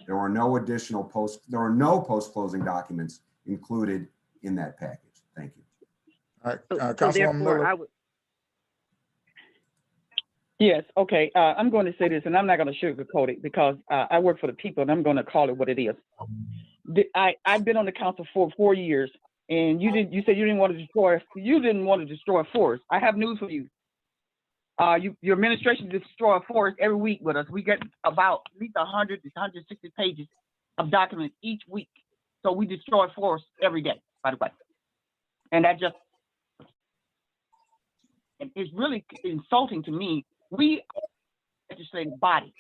There are no additional post-closing documents included in that package. Thank you. All right, So Councilwoman therefore, Miller. I would. Yes, okay. I'm going to say this, and I'm not going to sugarcoat it because I work for the people, and I'm going to call it what it is. I've been on the council for 4 years, and you said you didn't want to destroy a forest. I have news for you. Your administration destroy a forest every week with us. We get about at least 100 to 160 pages of documents each week. So we destroy forests every day, by the way. And that just, it's really insulting to me. legislative body.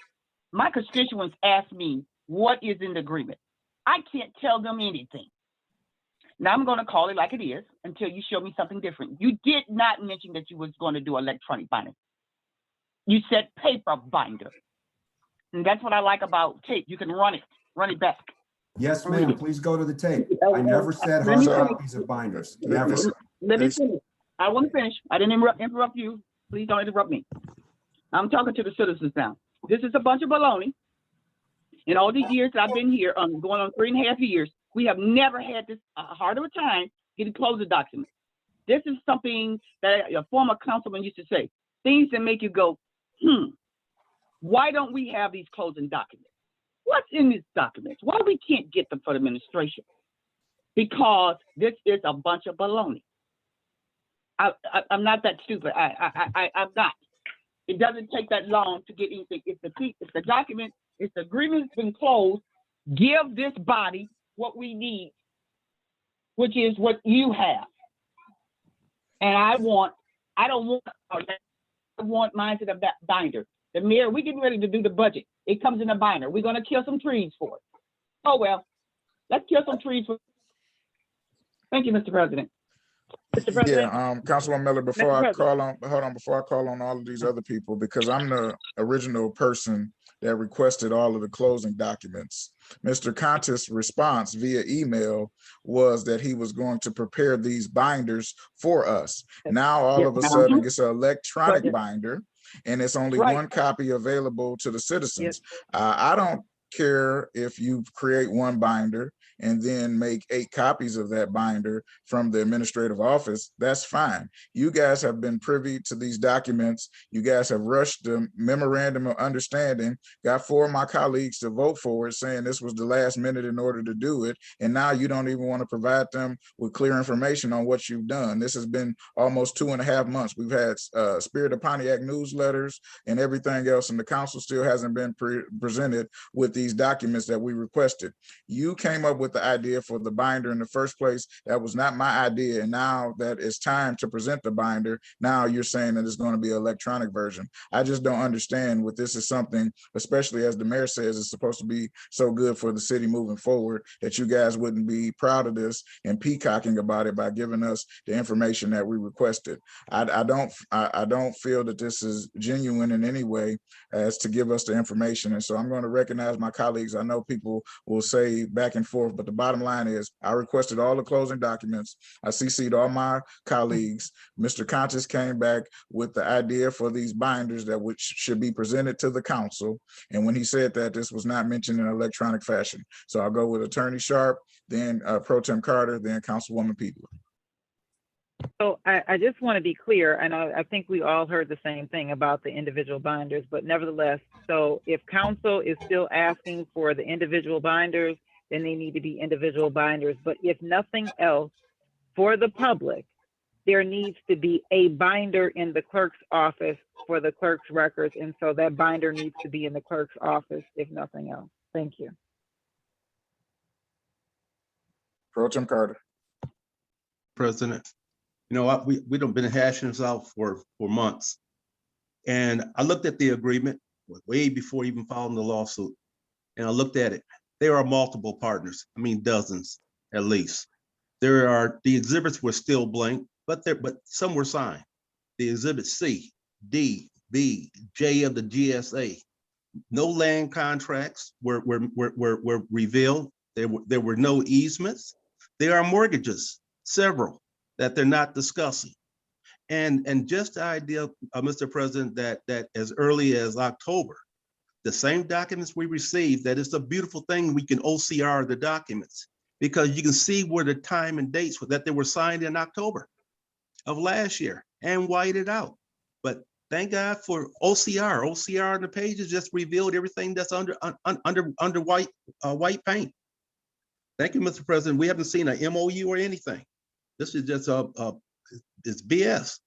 My constituents ask me, what is in the agreement? I can't tell them anything. Now I'm going to call it like it is until you show me something different. You did not mention that you was going to do electronic binding. You said paper binder. And that's what I like about tape. You can run it back. Yes, ma'am. Please go to the tape. I never said Let me hard finish. copies of binders. Never. Let me finish. I want to finish. I didn't interrupt you. Please don't interrupt me. I'm talking to the citizens now. This is a bunch of baloney. In all the years that I've been here, going on 3.5 years, we have never had this hard of a time getting closing documents. This is something that a former councilman used to say, things that make you go, why don't we have these closing documents? What's in these documents? Why we can't get them for the administration? Because this is a bunch of baloney. I'm not that stupid. I'm not. It doesn't take that long to get anything. If the document, if the agreement's been closed, give this body what we need, which is what you have. And I want mine to the binder. The mayor, we getting ready to do the budget. It comes in a binder. We're gonna kill some trees for it. Oh, well, let's kill some trees for. Thank you, Mr. President. Mr. President. Yeah, Councilwoman Miller, before I call on all of these other people, because I'm the original person that requested all of the closing documents. Mr. Contis' response via email was that he was going to prepare these binders for us. Now, all of a sudden, it's an electronic binder, and it's only one copy available to the citizens. I don't care if you create one binder and then make 8 copies of that binder from the administrative office. That's fine. You guys have been privy to these documents. You guys have rushed the memorandum of understanding, got 4 of my colleagues to vote for it, saying this was the last minute in order to do it. And now you don't even want to provide them with clear information on what you've done. This has been almost 2.5 months. We've had Spirit of Pontiac newsletters and everything else, and the council still hasn't been presented with these documents that we requested. You came up with the idea for the binder in the first place. That was not my idea. And now that it's time to present the binder, now you're saying that it's going to be an electronic version. I just don't understand what this is something, especially as the mayor says, it's supposed to be so good for the city moving forward, that you guys wouldn't be proud of this and peacocking about it by giving us the information that we requested. I don't feel that this is genuine in any way as to give us the information. And so I'm going to recognize my colleagues. I know people will say back and forth, but the bottom line is I requested all the closing documents. I CC'd all my colleagues. Mr. Contis came back with the idea for these binders that should be presented to the council. And when he said that, this was not mentioned in electronic fashion. So I'll go with Attorney Sharp, then Pro Tem Carter, then Councilwoman Peebler. So I just want to be clear, and I think we all heard the same thing about the individual binders, but nevertheless, so if council is still asking for the individual binders, then they need to be individual binders. But if nothing else, for the public, there needs to be a binder in the clerk's office for the clerk's records. And so that binder needs to be in the clerk's office, if nothing else. Thank you. Pro Tem Carter. President, you know, we done been hashing this out for months. And I looked at the agreement way before even filing the lawsuit. And I looked at it. There are multiple partners. I mean, dozens at least. The exhibits were still blank, but some were signed. The exhibit C, D, B, J of the GSA. No land contracts were revealed. There were no easements. There are mortgages, several, that they're not discussing. And just the idea, Mr. President, that as early as October, the same documents we received, that it's a beautiful thing we can OCR the documents, because you can see where the time and dates that they were signed in October of last year and white it out. But thank God for OCR. OCR on the pages just revealed everything that's under white paint. Thank you, Mr. President. We haven't seen an MOU or anything. This is just it's BS.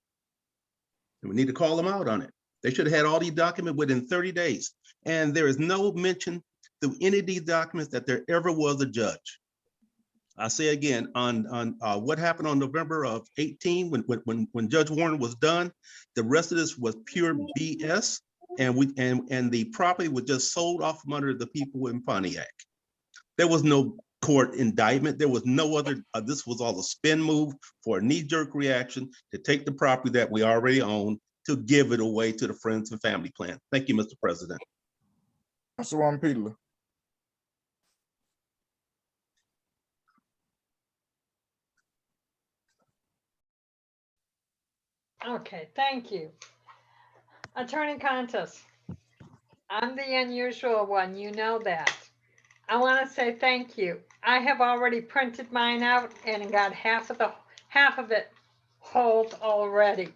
And we need to call them out on it. They should have had all these documents within 30 days. And there is no mention through any of these documents that there ever was a judge. I say again, on what happened on November of 18, when Judge Warren was done, the rest of this was pure BS. and the property was just sold off from under the people in Pontiac. There was no court indictment. There was no other, this was all a spin move for a knee-jerk reaction to take the property that we already own to give it away to the Friends and Family Plan. Thank you, Mr. President. Councilwoman Peterla. Okay, thank you. Attorney Contis, I'm the unusual one, you know that. I want to say thank you. I have already printed mine out and got half of it hold already.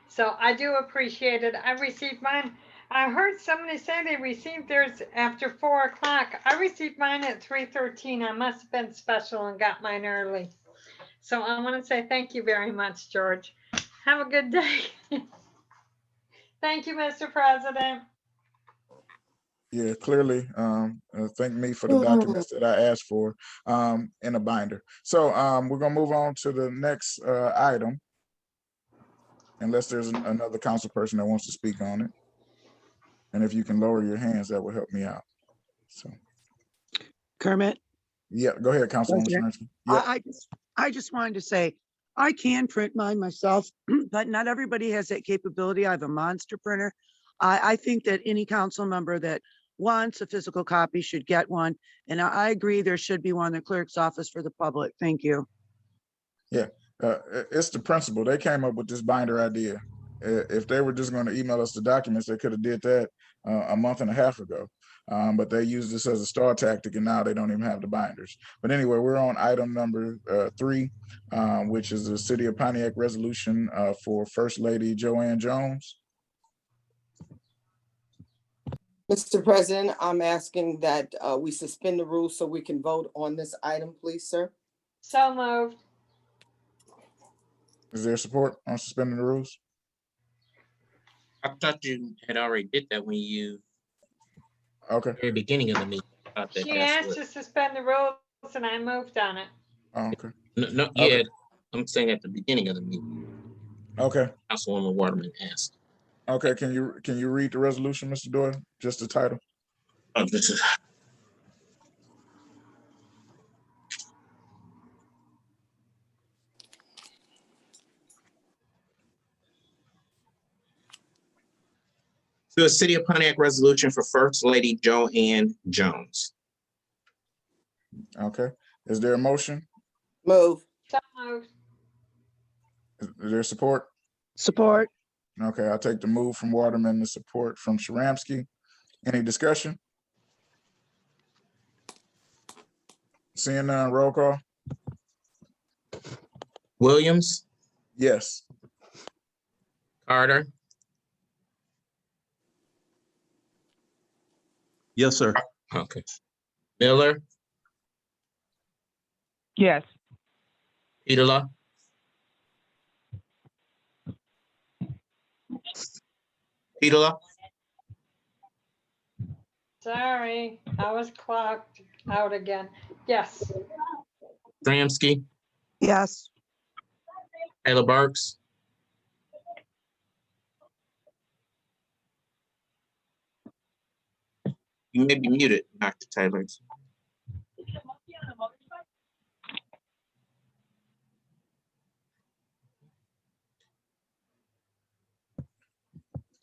So I do appreciate it. I received mine. I heard somebody say they received theirs after 4 o'clock. I received mine at 3:13. I must have been special and got mine early. So I want to say thank you very much, George. Have a good day. Thank you, Mr. President. Yeah, clearly, thank me for the documents that I asked for in a binder. So we're gonna move on to the next item. Unless there's another council person that wants to speak on it. And if you can lower your hands, that would help me out. So. Kermit? Yeah, go ahead, Councilwoman Sharansky. Yeah. I just wanted to say, I can print mine myself, but not everybody has that capability. I have a monster printer. I think that any council member that wants a physical copy should get one. And I agree there should be one in the clerk's office for the public. Thank you. Yeah, it's the principle. They came up with this binder idea. If they were just going to email us the documents, they could have did that a month and a half ago. But they used this as a star tactic, and now they don't even have the binders. But anyway, we're on item number 3, which is the City of Pontiac resolution for First Lady Joanne Jones. Mr. President, I'm asking that we suspend the rules so we can vote on this item, please, sir. So moved. Is there support on suspending the rules? I thought you had already did that when you, okay, at the beginning of the meeting. She asked to suspend the rules and I moved on it. Oh, okay. No, yeah, okay. I'm saying at the beginning of the meeting. Okay. Councilwoman Waterman asked. Okay, can you read the resolution, Mr. Doyle? Just the title. Oh, this is. To the City of Pontiac resolution for First Lady Joanne Jones. Okay, is there a motion? Move. So moved. Is there support? Support. Okay, I'll take the move from Waterman, the support from Sharamsky. Any discussion? Seeing none, roll call. Williams? Yes. Carter? Yes, sir. Okay. Miller? Yes. Peterla? Peterla? Sorry, I was clocked out again. Yes. Stramsky? Yes. Taylor Burks? You may be muted, Dr. Taylor.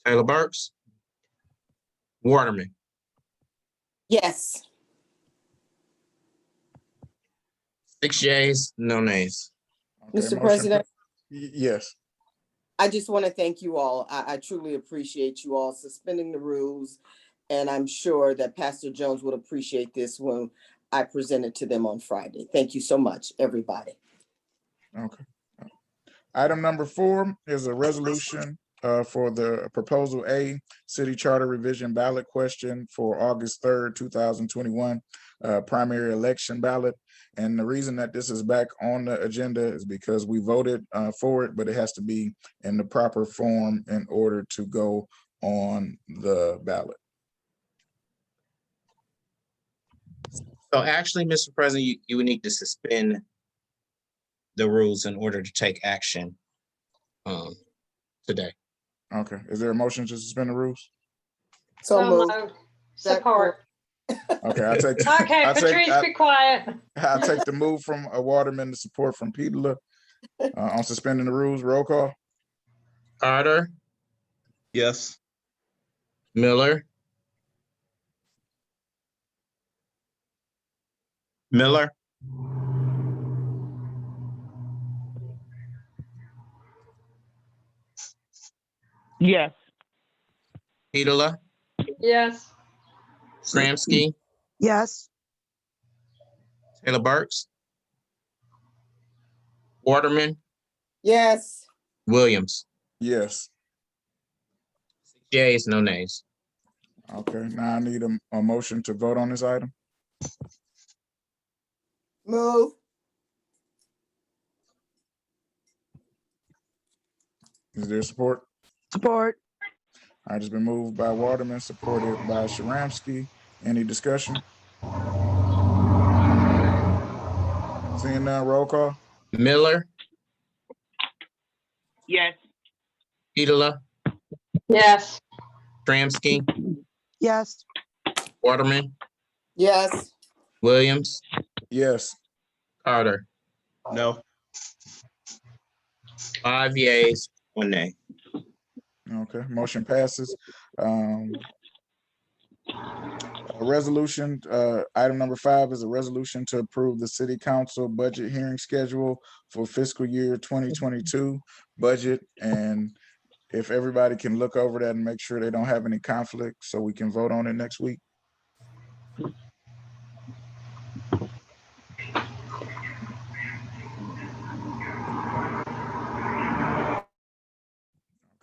Taylor Burks? Waterman? Yes. 6 yeas, no nays. Okay, Mr. President? Yes. I just want to thank you all. I truly appreciate you all suspending the rules. And I'm sure that Pastor Jones would appreciate this when I present it to them on Friday. Thank you so much, everybody. Okay. Item number 4 is a resolution for the proposal A, city charter revision ballot question for August 3rd, 2021, primary election ballot. And the reason that this is back on the agenda is because we voted for it, but it has to be in the proper form in order to go on the ballot. So actually, Mr. President, you would need to suspend the rules in order to take action today. Okay, is there a motion to suspend the rules? So moved. Support. Okay, I take. Okay, Patrice, be quiet. I take the move from Waterman, the support from Petula on suspending the rules. Roll call. Carter, Yes. Miller, Miller, Yes. Petula, Yes. Shramsky, Yes. Taylor Burks, Waterman, Yes. Williams. Yes. Yeas, no nays. Okay, now I need a motion to vote on this item. Move. Is there support? Support. All right, it's been moved by Waterman, supported by Shramsky. Any discussion? Seeing none, roll call. Miller, Yes. Petula, Yes. Shramsky, Yes. Waterman, Yes. Williams, Yes. Carter. No. 5 yeas, 1 nay. Okay, motion passes. Resolution, item number 5 is a resolution to approve the city council budget hearing schedule for fiscal year 2022 budget. And if everybody can look over that and make sure they don't have any conflict so we can vote on it next week.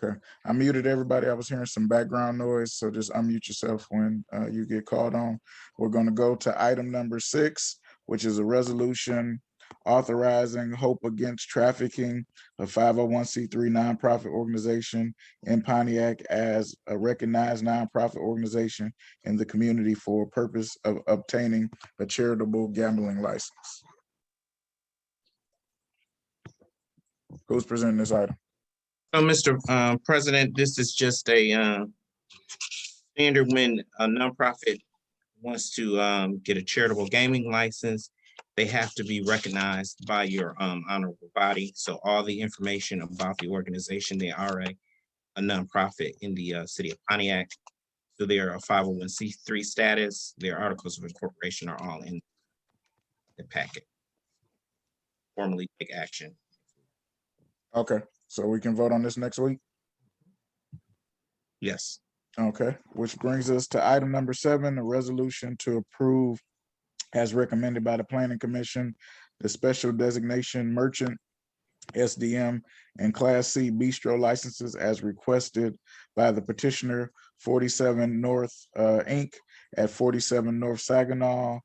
Okay, I muted everybody. I was hearing some background noise, so just unmute yourself when you get called on. We're going to go to item number 6, which is a resolution authorizing Hope Against Trafficking, a 501c3 nonprofit organization in Pontiac, as a recognized nonprofit organization in the community for purpose of obtaining a charitable gambling license. Who's presenting this item? So, Mr. President, this is just a standard when a nonprofit wants to get a charitable gaming license, they have to be recognized by your honorable body. So all the information about the organization, they are a nonprofit in the city of Pontiac. So they are a 501c3 status. Their articles of incorporation are all in the packet. Formally take action. Okay, so we can vote on this next week? Yes. Okay, which brings us to item number 7, a resolution to approve, as recommended by the Planning Commission, the special designation merchant, SDM, and Class C bistro licenses as requested by the petitioner, 47 North Inc. at 47 North Saginaw.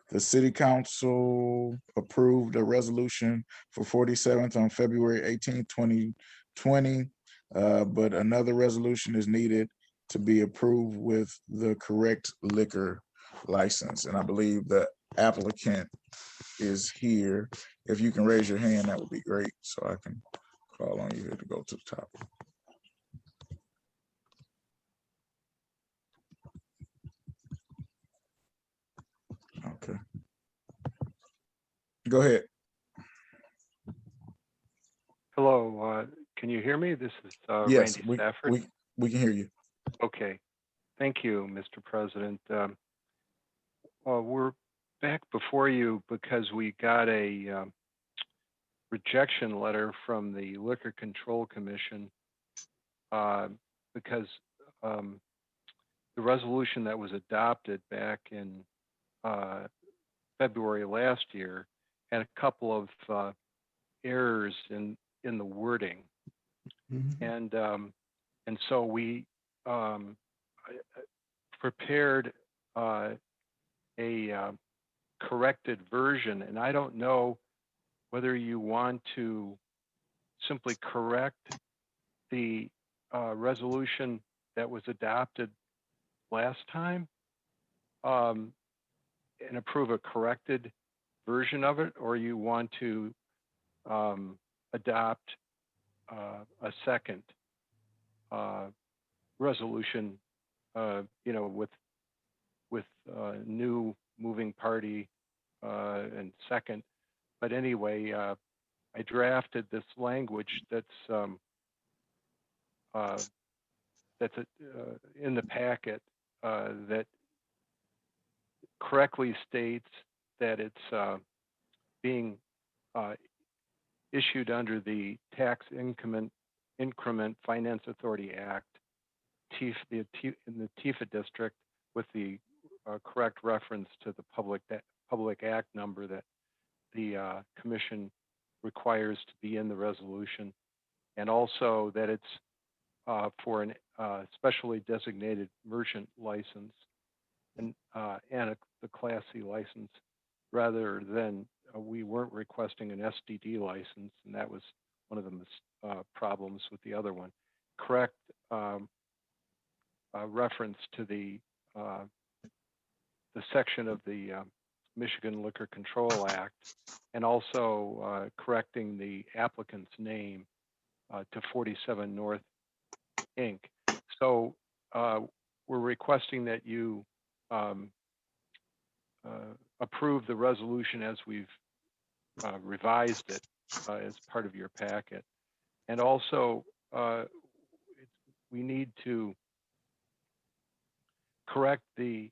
The city council approved a resolution for 47th on February 18th, 2020. But another resolution is needed to be approved with the correct liquor license. And I believe the applicant is here. If you can raise your hand, that would be great. So I can call on you here to go to the top. Okay. Go ahead. Hello, can you hear me? This is Yes, Randy Stafford. we can hear you. Okay, thank you, Mr. President. We're back before you because we got a rejection letter from the Liquor Control Commission because the resolution that was adopted back in February last year had a couple of errors in the wording. Mm-hmm. And so we prepared a corrected version, and I don't know whether you want to simply correct the resolution that was adopted last time and approve a corrected version of it, or you want to adopt a second resolution, you know, with new moving party and second. But anyway, I drafted this language that's in the packet that correctly states that it's being issued under the Tax Increment Finance Authority Act, in the Tifa district, with the correct reference to the public act number that the commission requires to be in the resolution, and also that it's for an specially designated merchant license and the Class C license, rather than we weren't requesting an SDD license, and that was one of the problems with the other one. Correct reference to the section of the Michigan Liquor Control Act, and also correcting the applicant's name to 47 North Inc. So we're requesting that you approve the resolution as we've revised it as part of your packet. And also, we need to correct the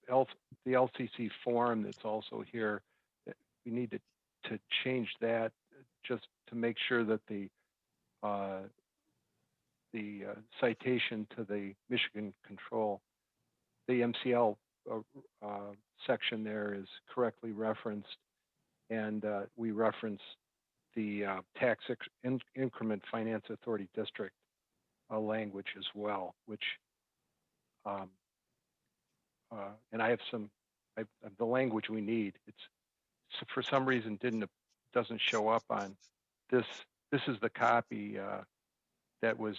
LCC form that's also here. We need to change that just to make sure that the citation to the Michigan Control, the MCL section there is correctly referenced, and we reference the Tax Increment Finance Authority District language as well, which and I have the language we need. It's for some reason doesn't show up on this. This is the copy that was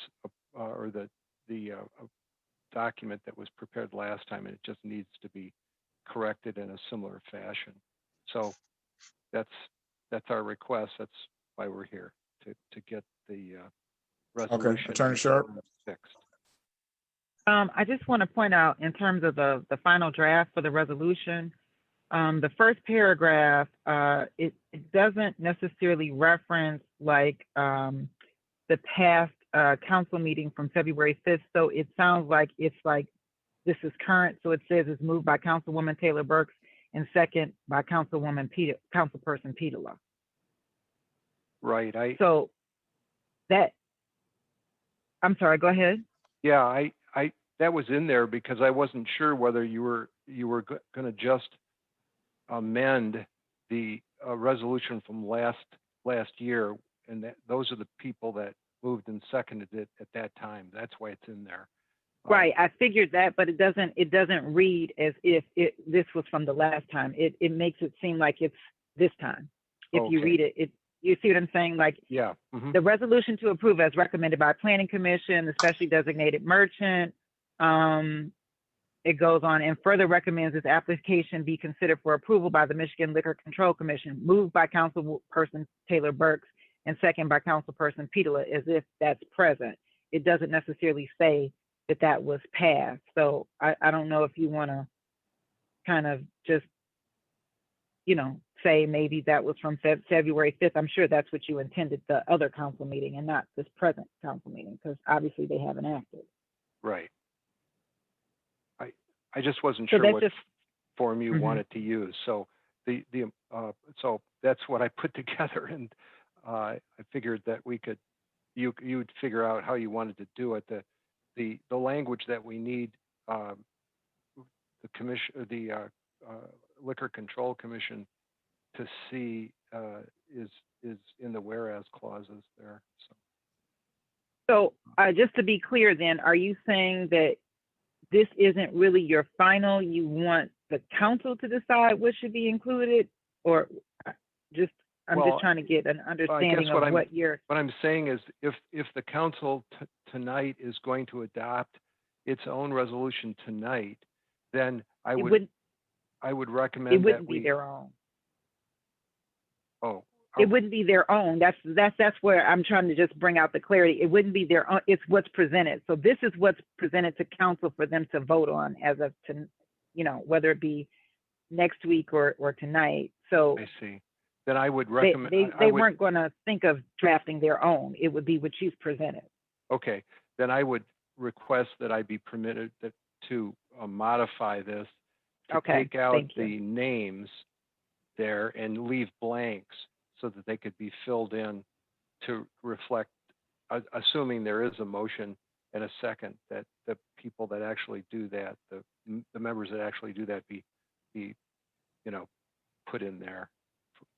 or the document that was prepared last time, and it just needs to be corrected in a similar fashion. So that's our request. That's why we're here, to get the resolution. Okay, Attorney Sharp. Fixed. I just want to point out, in terms of the final draft for the resolution, the first paragraph, it doesn't necessarily reference like the past council meeting from February 5th. So it sounds like it's like this is current. So it says it's moved by Councilwoman Taylor Burks and second by Councilperson Petola. Right. So that, I'm sorry, go ahead. Yeah, I that was in there because I wasn't sure whether you were going to just amend the resolution from last year, and those are the people that moved and seconded it at that time. That's why it's in there. Right, I figured that, but it doesn't read as if this was from the last time. It makes it seem like it's this time. If you read it, you see what I'm saying? Like, yeah. The resolution to approve as recommended by Planning Commission, the specially designated merchant. It goes on and further recommends this application be considered for approval by the Michigan Liquor Control Commission, moved by Councilperson Taylor Burks and second by Councilperson Petola, as if that's present. It doesn't necessarily say that was passed. So I don't know if you want to kind of just, say maybe that was from February 5th. I'm sure that's what you intended, the other council meeting, and not this present council meeting, because obviously they haven't acted. Right. I just wasn't sure what form you wanted to use. So so that's what I put together, and I figured that you'd figure out how you wanted to do it. The language that we need, the Liquor Control Commission to see is in the whereas clauses there. So just to be clear, then, are you saying that this isn't really your final? You want the council to decide what should be included, or I'm just trying to get an understanding of what you're. What I'm saying is, if the council tonight is going to adopt its own resolution tonight, then I would recommend it wouldn't be their own. Oh, It wouldn't be their own. That's where I'm trying to just bring out the clarity. It wouldn't be their own. It's what's presented. So this is what's presented to council for them to vote on as of to, whether it be next week or tonight. So I see. Then I would they, recommend. they weren't going to think of drafting their own. It would be what you've presented. Okay, then I would request that I be permitted to modify this, to Okay, take out thank you. the names there and leave blanks so that they could be filled in to reflect, assuming there is a motion and a second, that the people that actually do that, the members that actually do that be put in there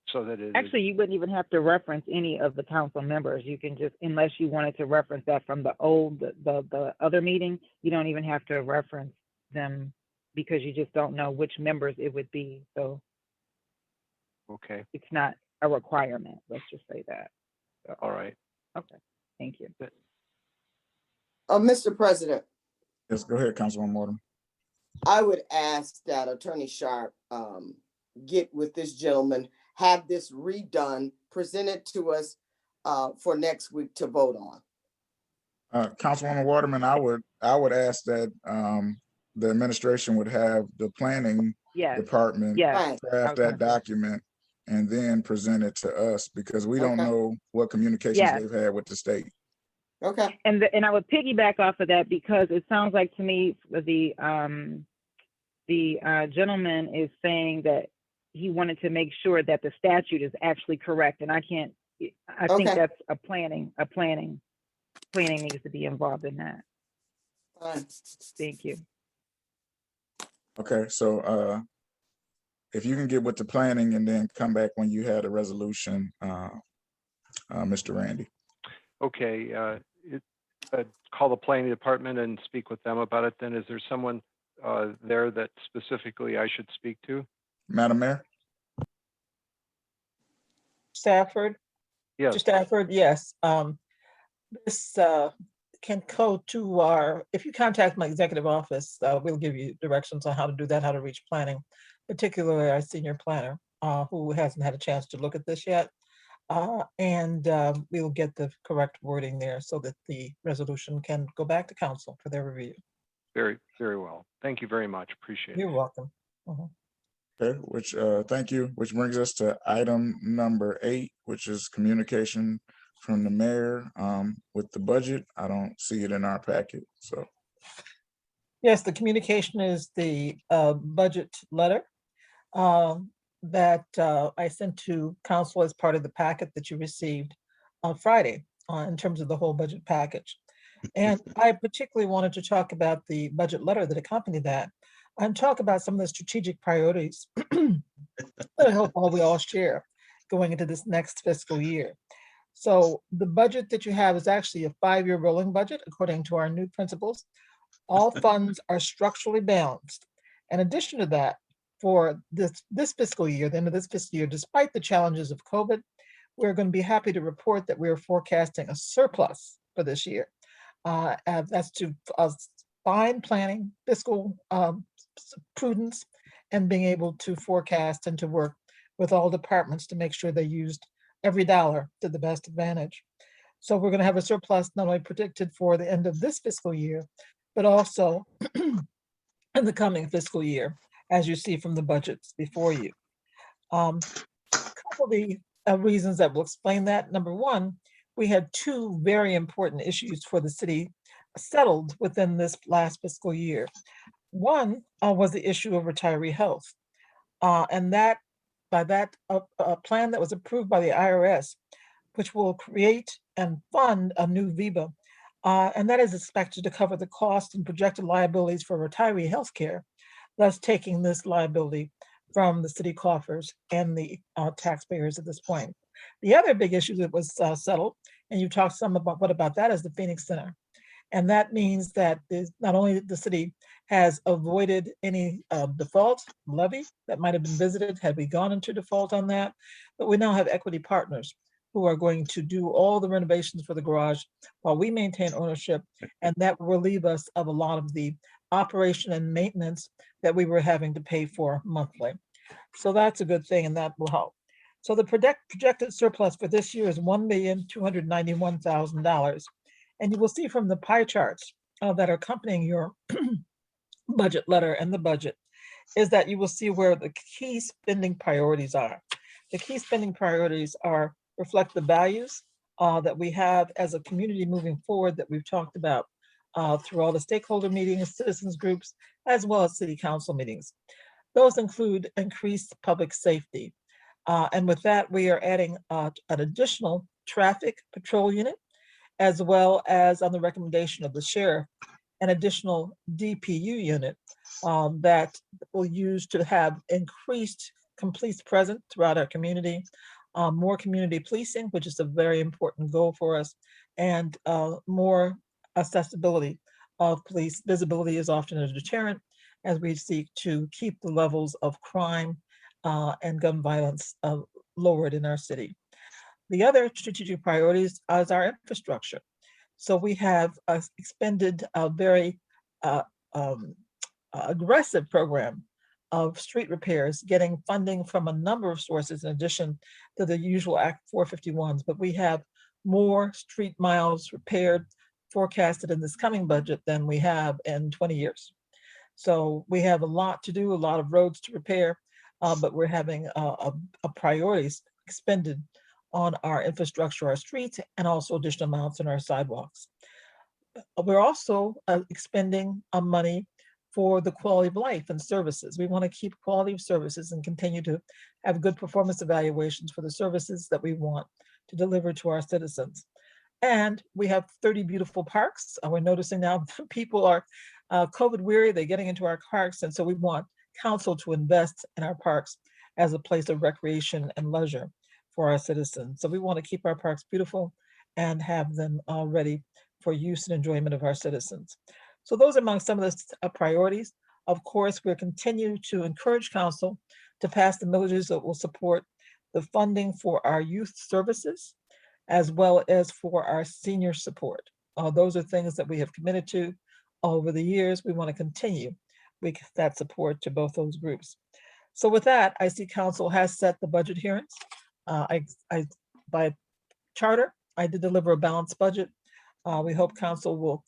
so that it is. Actually, you wouldn't even have to reference any of the council members. You can just, unless you wanted to reference that from the other meeting, you don't even have to reference them because you just don't know which members it would be. So Okay, it's not a requirement. Let's just say that. So, all right. okay, thank you. Mr. President, Yes, go ahead, Councilwoman Morton. I would ask that Attorney Sharp get with this gentleman, have this redone, presented to us for next week to vote on. Councilwoman Waterman, I would ask that the administration would have the planning department Yes. draft that document and then present it to us, because we don't know what communications they've had with the state. Okay. And I would piggyback off of that because it sounds like to me the gentleman is saying that he wanted to make sure that the statute is actually correct, and I think that's a planning needs to be involved in that. Fine. Thank you. Okay, so if you can get with the planning and then come back when you had a resolution, Mr. Randy. Okay, call the planning department and speak with them about it then. Is there someone there that specifically I should speak to? Madam Mayor? Stafford? Yes. Mr. Stafford, yes. This can go to if you contact my executive office, we'll give you directions on how to do that, how to reach planning, particularly our senior planner, who hasn't had a chance to look at this yet. And we will get the correct wording there so that the resolution can go back to council for their review. Very, very well. Thank you very much. Appreciate it. You're welcome. Mhm. Okay, thank you, which brings us to item number 8, which is communication from the mayor with the budget. I don't see it in our packet, so. Yes, the communication is the budget letter that I sent to council as part of the packet that you received on Friday in terms of the whole budget package. And I particularly wanted to talk about the budget letter that accompanied that and talk about some of the strategic priorities that I hope we all share going into this next fiscal year. So the budget that you have is actually a 5-year rolling budget, according to our new principles. All funds are structurally balanced. In addition to that, for this fiscal year, the end of this fiscal year, despite the challenges of COVID, we're going to be happy to report that we're forecasting a surplus for this year. That's to fine planning, fiscal prudence, and being able to forecast and to work with all departments to make sure they used every dollar to the best advantage. So we're going to have a surplus not only predicted for the end of this fiscal year, but also in the coming fiscal year, as you see from the budgets before you. A couple of the reasons that will explain that. Number one, we had 2 very important issues for the city settled within this last fiscal year. One was the issue of retiree health. And that by that plan that was approved by the IRS, which will create and fund a new VIBA. And that is expected to cover the cost and projected liabilities for retiree health care, thus taking this liability from the city coffers and the taxpayers at this point. The other big issue that was settled, and you talked some about what about that, is the Phoenix Center. And that means that not only the city has avoided any default levy that might have been visited had we gone into default on that, but we now have equity partners who are going to do all the renovations for the garage while we maintain ownership, and that will relieve us of a lot of the operation and maintenance that we were having to pay for monthly. So that's a good thing, and that will help. So the projected surplus for this year is $1,291,000. And you will see from the pie charts that are accompanying your budget letter and the budget is that you will see where the key spending priorities are. The key spending priorities reflect the values that we have as a community moving forward that we've talked about through all the stakeholder meetings, citizens groups, as well as city council meetings. Those include increased public safety. And with that, we are adding an additional traffic patrol unit, as well as on the recommendation of the sheriff, an additional DPU unit that we'll use to have increased police presence throughout our community, more community policing, which is a very important goal for us, and more accessibility of police. Visibility is often a deterrent as we seek to keep the levels of crime and gun violence lowered in our city. The other strategic priorities is our infrastructure. So we have expended a very aggressive program of street repairs, getting funding from a number of sources in addition to the usual Act 451s, but we have more street miles repaired forecasted in this coming budget than we have in 20 years. So we have a lot to do, a lot of roads to repair, but we're having a priorities expended on our infrastructure, our streets, and also additional amounts in our sidewalks. We're also expending money for the quality of life and services. We want to keep quality of services and continue to have good performance evaluations for the services that we want to deliver to our citizens. And we have 30 beautiful parks. We're noticing now people are COVID weary, they're getting into our parks. And so we want council to invest in our parks as a place of recreation and leisure for our citizens. So we want to keep our parks beautiful and have them ready for use and enjoyment of our citizens. So those are among some of the priorities. Of course, we'll continue to encourage council to pass the millages that will support the funding for our youth services, as well as for our senior support. Those are things that we have committed to over the years. We want to continue with that support to both those groups. So with that, I see council has set the budget hearings. By charter, I did deliver a balanced budget. We hope council will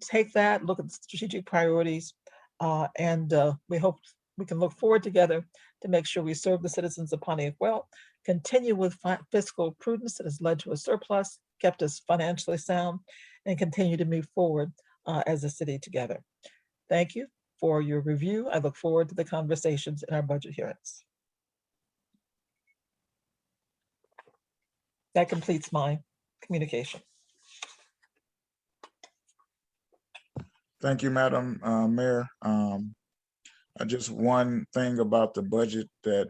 take that, look at the strategic priorities, and we hope we can look forward together to make sure we serve the citizens of Pontiac well, continue with fiscal prudence that has led to a surplus, kept us financially sound, and continue to move forward as a city together. Thank you for your review. I look forward to the conversations in our budget hearings. That completes my communication. Thank you, Madam Mayor. Just one thing about the budget that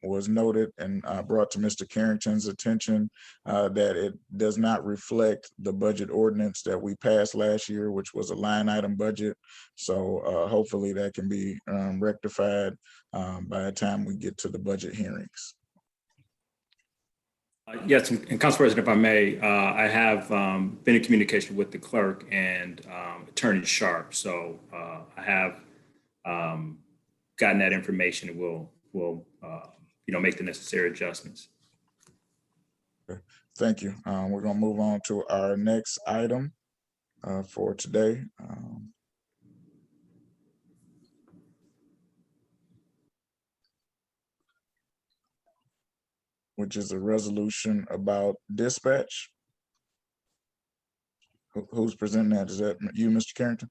was noted and brought to Mr. Carrington's attention, that it does not reflect the budget ordinance that we passed last year, which was a line item budget. So hopefully that can be rectified by the time we get to the budget hearings. Yes, and Council President, if I may, I have been in communication with the clerk and Attorney Sharp. So I have gotten that information and we'll make the necessary adjustments. Okay. Thank you. We're going to move on to our next item for today. Which is a resolution about dispatch. Who's presenting that? Is that you, Mr. Carrington?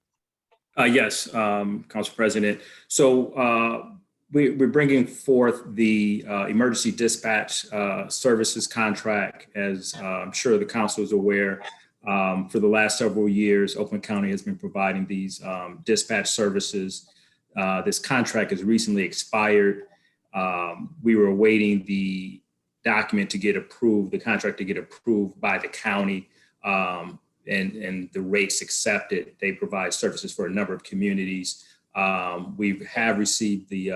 Yes, Council President. So we're bringing forth the emergency dispatch services contract. As I'm sure the council is aware, for the last several years, Oakland County has been providing these dispatch services. This contract has recently expired. We were awaiting the document to get approved, the contract to get approved by the county, and the rates accepted. They provide services for a number of communities. We have received the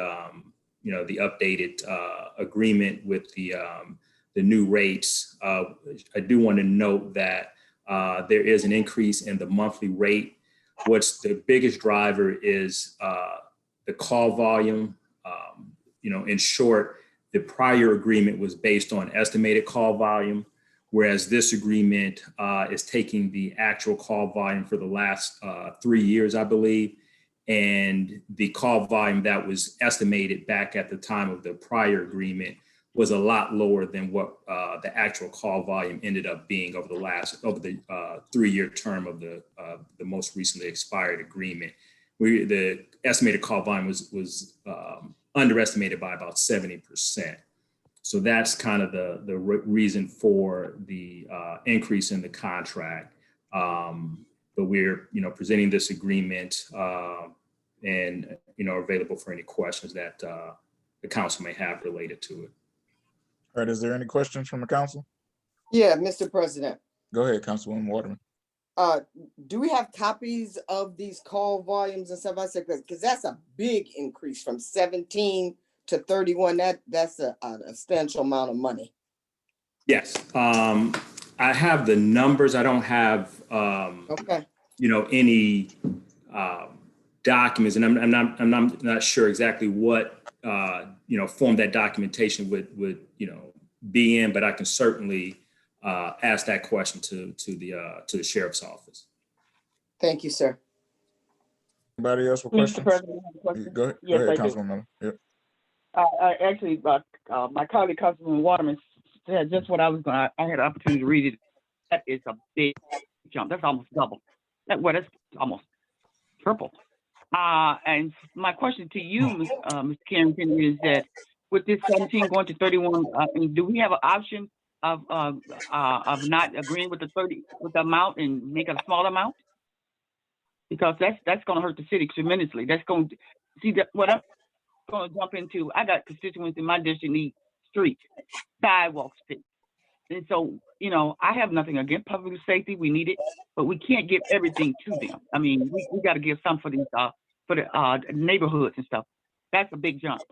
updated agreement with the new rates. I do want to note that there is an increase in the monthly rate. What's the biggest driver is the call volume. In short, the prior agreement was based on estimated call volume, whereas this agreement is taking the actual call volume for the last 3 years, I believe. And the call volume that was estimated back at the time of the prior agreement was a lot lower than what the actual call volume ended up being over the 3-year term of the most recently expired agreement. The estimated call volume was underestimated by about 70%. So that's kind of the reason for the increase in the contract. But we're presenting this agreement and available for any questions that the council may have related to it. All right, is there any questions from the council? Yeah, Mr. President. Go ahead, Councilwoman Waterman. Do we have copies of these call volumes and stuff? I said, because that's a big increase from 17 to 31. That's a substantial amount of money. Yes, I have the numbers. I don't have okay. Any documents, and I'm not sure exactly what form that documentation would be in, but I can certainly ask that question to the sheriff's office. Thank you, sir. Anybody else with Mr. questions? President, I have a question. Go ahead, Yes, I do. Councilwoman Miller. Yep. Actually, my colleague, Councilman Waterman, said just what I was going to, I had an opportunity to read it. That is a big jump. That's almost double. That's almost triple. And my question to you, Mr. Carrington, is that with this 17 going to 31, do we have an option of not agreeing with the amount and make it a small amount? Because that's going to hurt the city tremendously. That's going to see that what I'm going to jump into. I got constituents in my district need streets, sidewalks fixed, and so I have nothing against public safety. We need it, but we can't give everything to them. I mean, we got to give some for these for the neighborhoods and stuff. That's a big jump.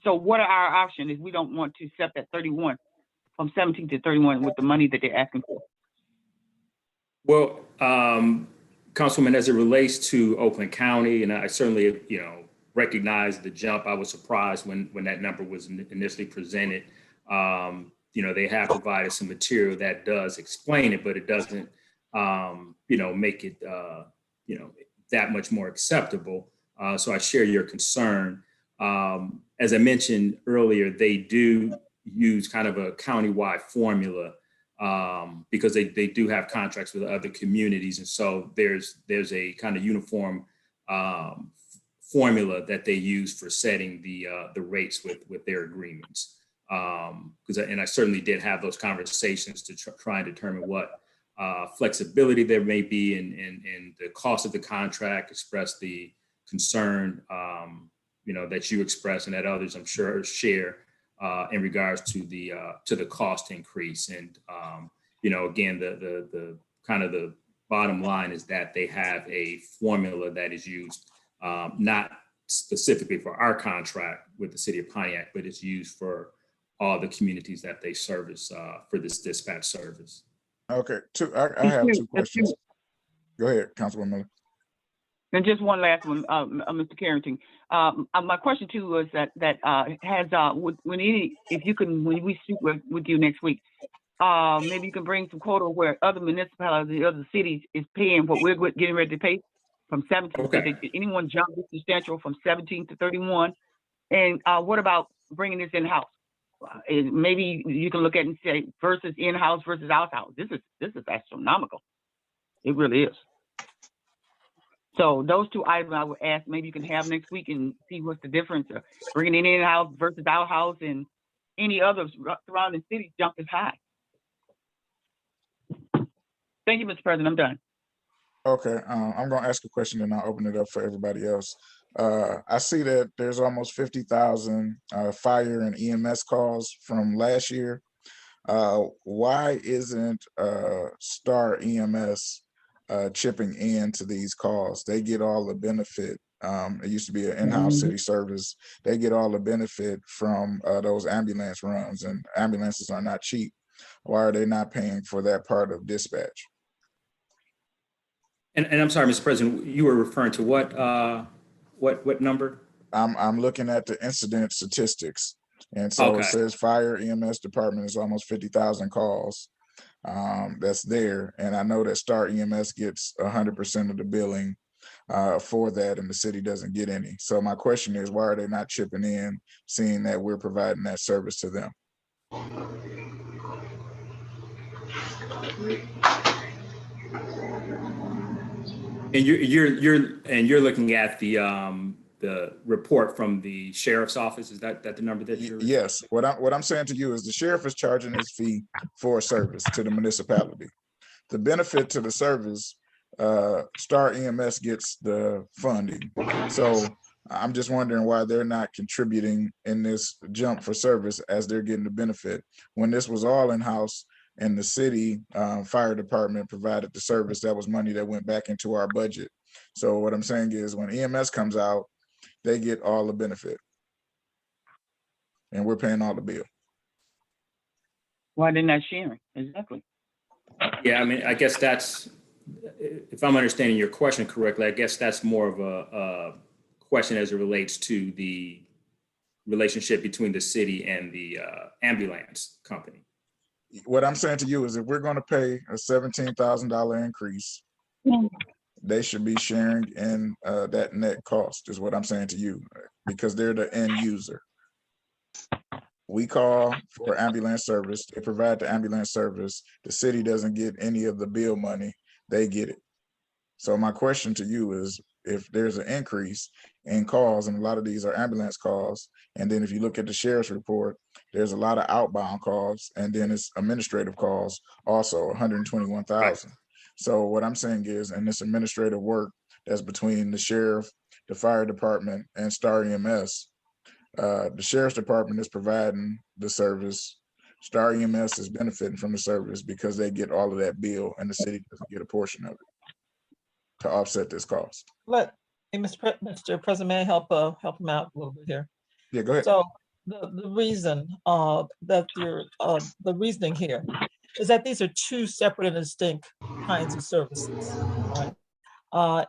So what are our options if we don't want to set that 31 from 17 to 31 with the money that they're asking for? Well, Councilwoman, as it relates to Oakland County, and I certainly, recognize the jump. I was surprised when that number was initially presented. They have provided some material that does explain it, but it doesn't, make it, that much more acceptable. So I share your concern. As I mentioned earlier, they do use kind of a countywide formula because they do have contracts with other communities. And so there's a kind of uniform formula that they use for setting the rates with their agreements. And I certainly did have those conversations to try and determine what flexibility there may be in the cost of the contract, express the concern, that you express and that others I'm sure share in regards to the cost increase. And, again, the kind of the bottom line is that they have a formula that is used not specifically for our contract with the city of Pontiac, but it's used for all the communities that they service for this dispatch service. Okay, I have two questions. Go ahead, Councilwoman Miller. And just one last one, Mr. Carrington. My question too was that has when we speak with you next week, maybe you can bring some quota where other municipalities, other cities is paying what we're getting ready to pay from 17. Okay. Did anyone jump this substantial from 17 to 31? And what about bringing this in-house? Maybe you can look at it and say versus in-house versus out-house. This is astronomical. It really is. So those two items I would ask, maybe you can have next week and see what's the difference of bringing it in-house versus out-house, and any other surrounding cities jump as high. Thank you, Mr. President. I'm done. Okay, I'm going to ask a question and I'll open it up for everybody else. I see that there's almost 50,000 fire and EMS calls from last year. Why isn't Star EMS chipping into these calls? They get all the benefit. It used to be an in-house city service. They get all the benefit from those ambulance runs, and ambulances are not cheap. Why are they not paying for that part of dispatch? And I'm sorry, Mr. President, you were referring to what number? I'm looking at the incident statistics. And so it Okay. says fire EMS department is almost 50,000 calls that's there. And I know that Star EMS gets 100% of the billing for that, and the city doesn't get any. So my question is, why are they not chipping in, seeing that we're providing that service to them? And you're looking at the report from the sheriff's office. Is that the number that you're? Yes. What I'm saying to you is the sheriff is charging his fee for a service to the municipality. The benefit to the service, Star EMS gets the funding. So I'm just wondering why they're not contributing in this jump for service as they're getting the benefit. When this was all in-house and the city fire department provided the service, that was money that went back into our budget. So what I'm saying is when EMS comes out, they get all the benefit. And we're paying all the bill. Why they're not sharing? Exactly. Yeah, I mean, I guess that's, if I'm understanding your question correctly, I guess that's more of a question as it relates to the relationship between the city and the ambulance company. What I'm saying to you is if we're going to pay a $17,000 increase, they should be sharing in that net cost is what I'm saying to you, because they're the end user. We call for ambulance service. They provide the ambulance service. The city doesn't get any of the bill money. They get it. So my question to you is, if there's an increase in calls, and a lot of these are ambulance calls, and then if you look at the sheriff's report, there's a lot of outbound calls, and then it's administrative calls, also 121,000. Right. So what I'm saying is, in this administrative work that's between the sheriff, the fire department, and Star EMS, the sheriff's department is providing the service. Star EMS is benefiting from the service because they get all of that bill, and the city doesn't get a portion of it to offset this cost. Hey, Mr. President, may I help him out a little bit here? Yeah, go ahead. So the reason that the reasoning here is that these are two separate and distinct kinds of services. Right?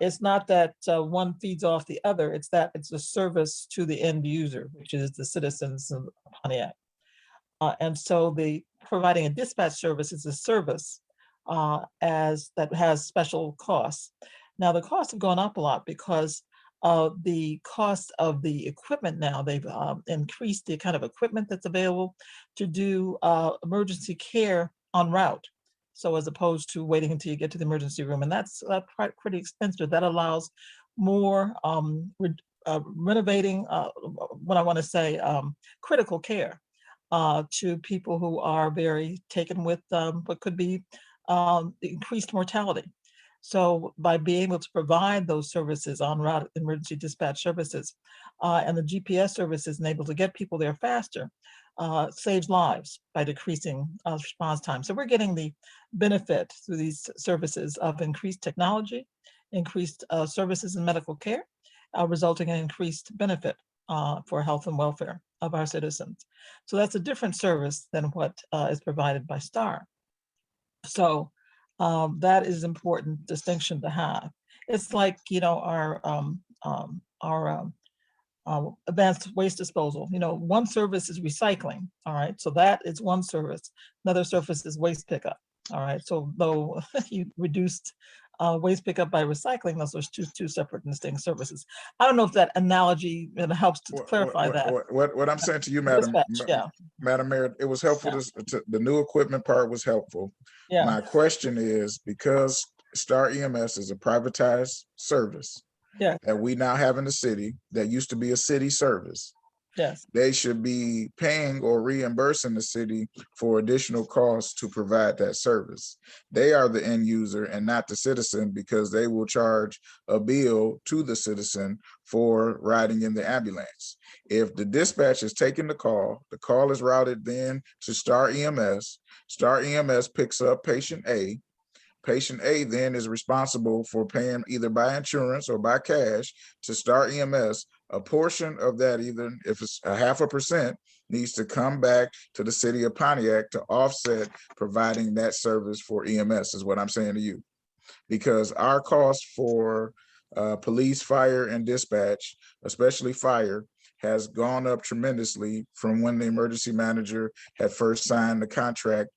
It's not that one feeds off the other. It's that it's a service to the end user, which is the citizens of Pontiac. And so the providing a dispatch service is a service as that has special costs. Now the costs have gone up a lot because of the cost of the equipment. Now they've increased the kind of equipment that's available to do emergency care en route. So as opposed to waiting until you get to the emergency room, and that's pretty expensive. That allows more renovating, what I want to say, critical care to people who are very taken with what could be increased mortality. So by being able to provide those services on route emergency dispatch services and the GPS services and able to get people there faster, saves lives by decreasing response time. So we're getting the benefit through these services of increased technology, increased services in medical care, resulting in increased benefit for health and welfare of our citizens. So that's a different service than what is provided by STAR. So that is important distinction to have. It's like, you know, our advanced waste disposal. You know, one service is recycling. All right, so that is one service. Another service is waste pickup. All right, so though you reduced waste pickup by recycling, those are two separate and distinct services. I don't know if that analogy helps to clarify that. What I'm saying to you, Madam Mayor, it was helpful. Yeah. The new equipment part was helpful. Yeah. My question is, because Star EMS is a privatized service, yeah, that we now have in the city that used to be a city service. Yes. They should be paying or reimbursing the city for additional costs to provide that service. They are the end user and not the citizen, because they will charge a bill to the citizen for riding in the ambulance. If the dispatch is taking the call is routed then to Star EMS. Star EMS picks up patient A. Patient A then is responsible for paying either by insurance or by cash to Star EMS. A portion of that, either if it's 0.5%, needs to come back to the city of Pontiac to offset providing that service for EMS, is what I'm saying to you. Because our cost for police, fire, and dispatch, especially fire, has gone up tremendously from when the emergency manager had first signed the contract,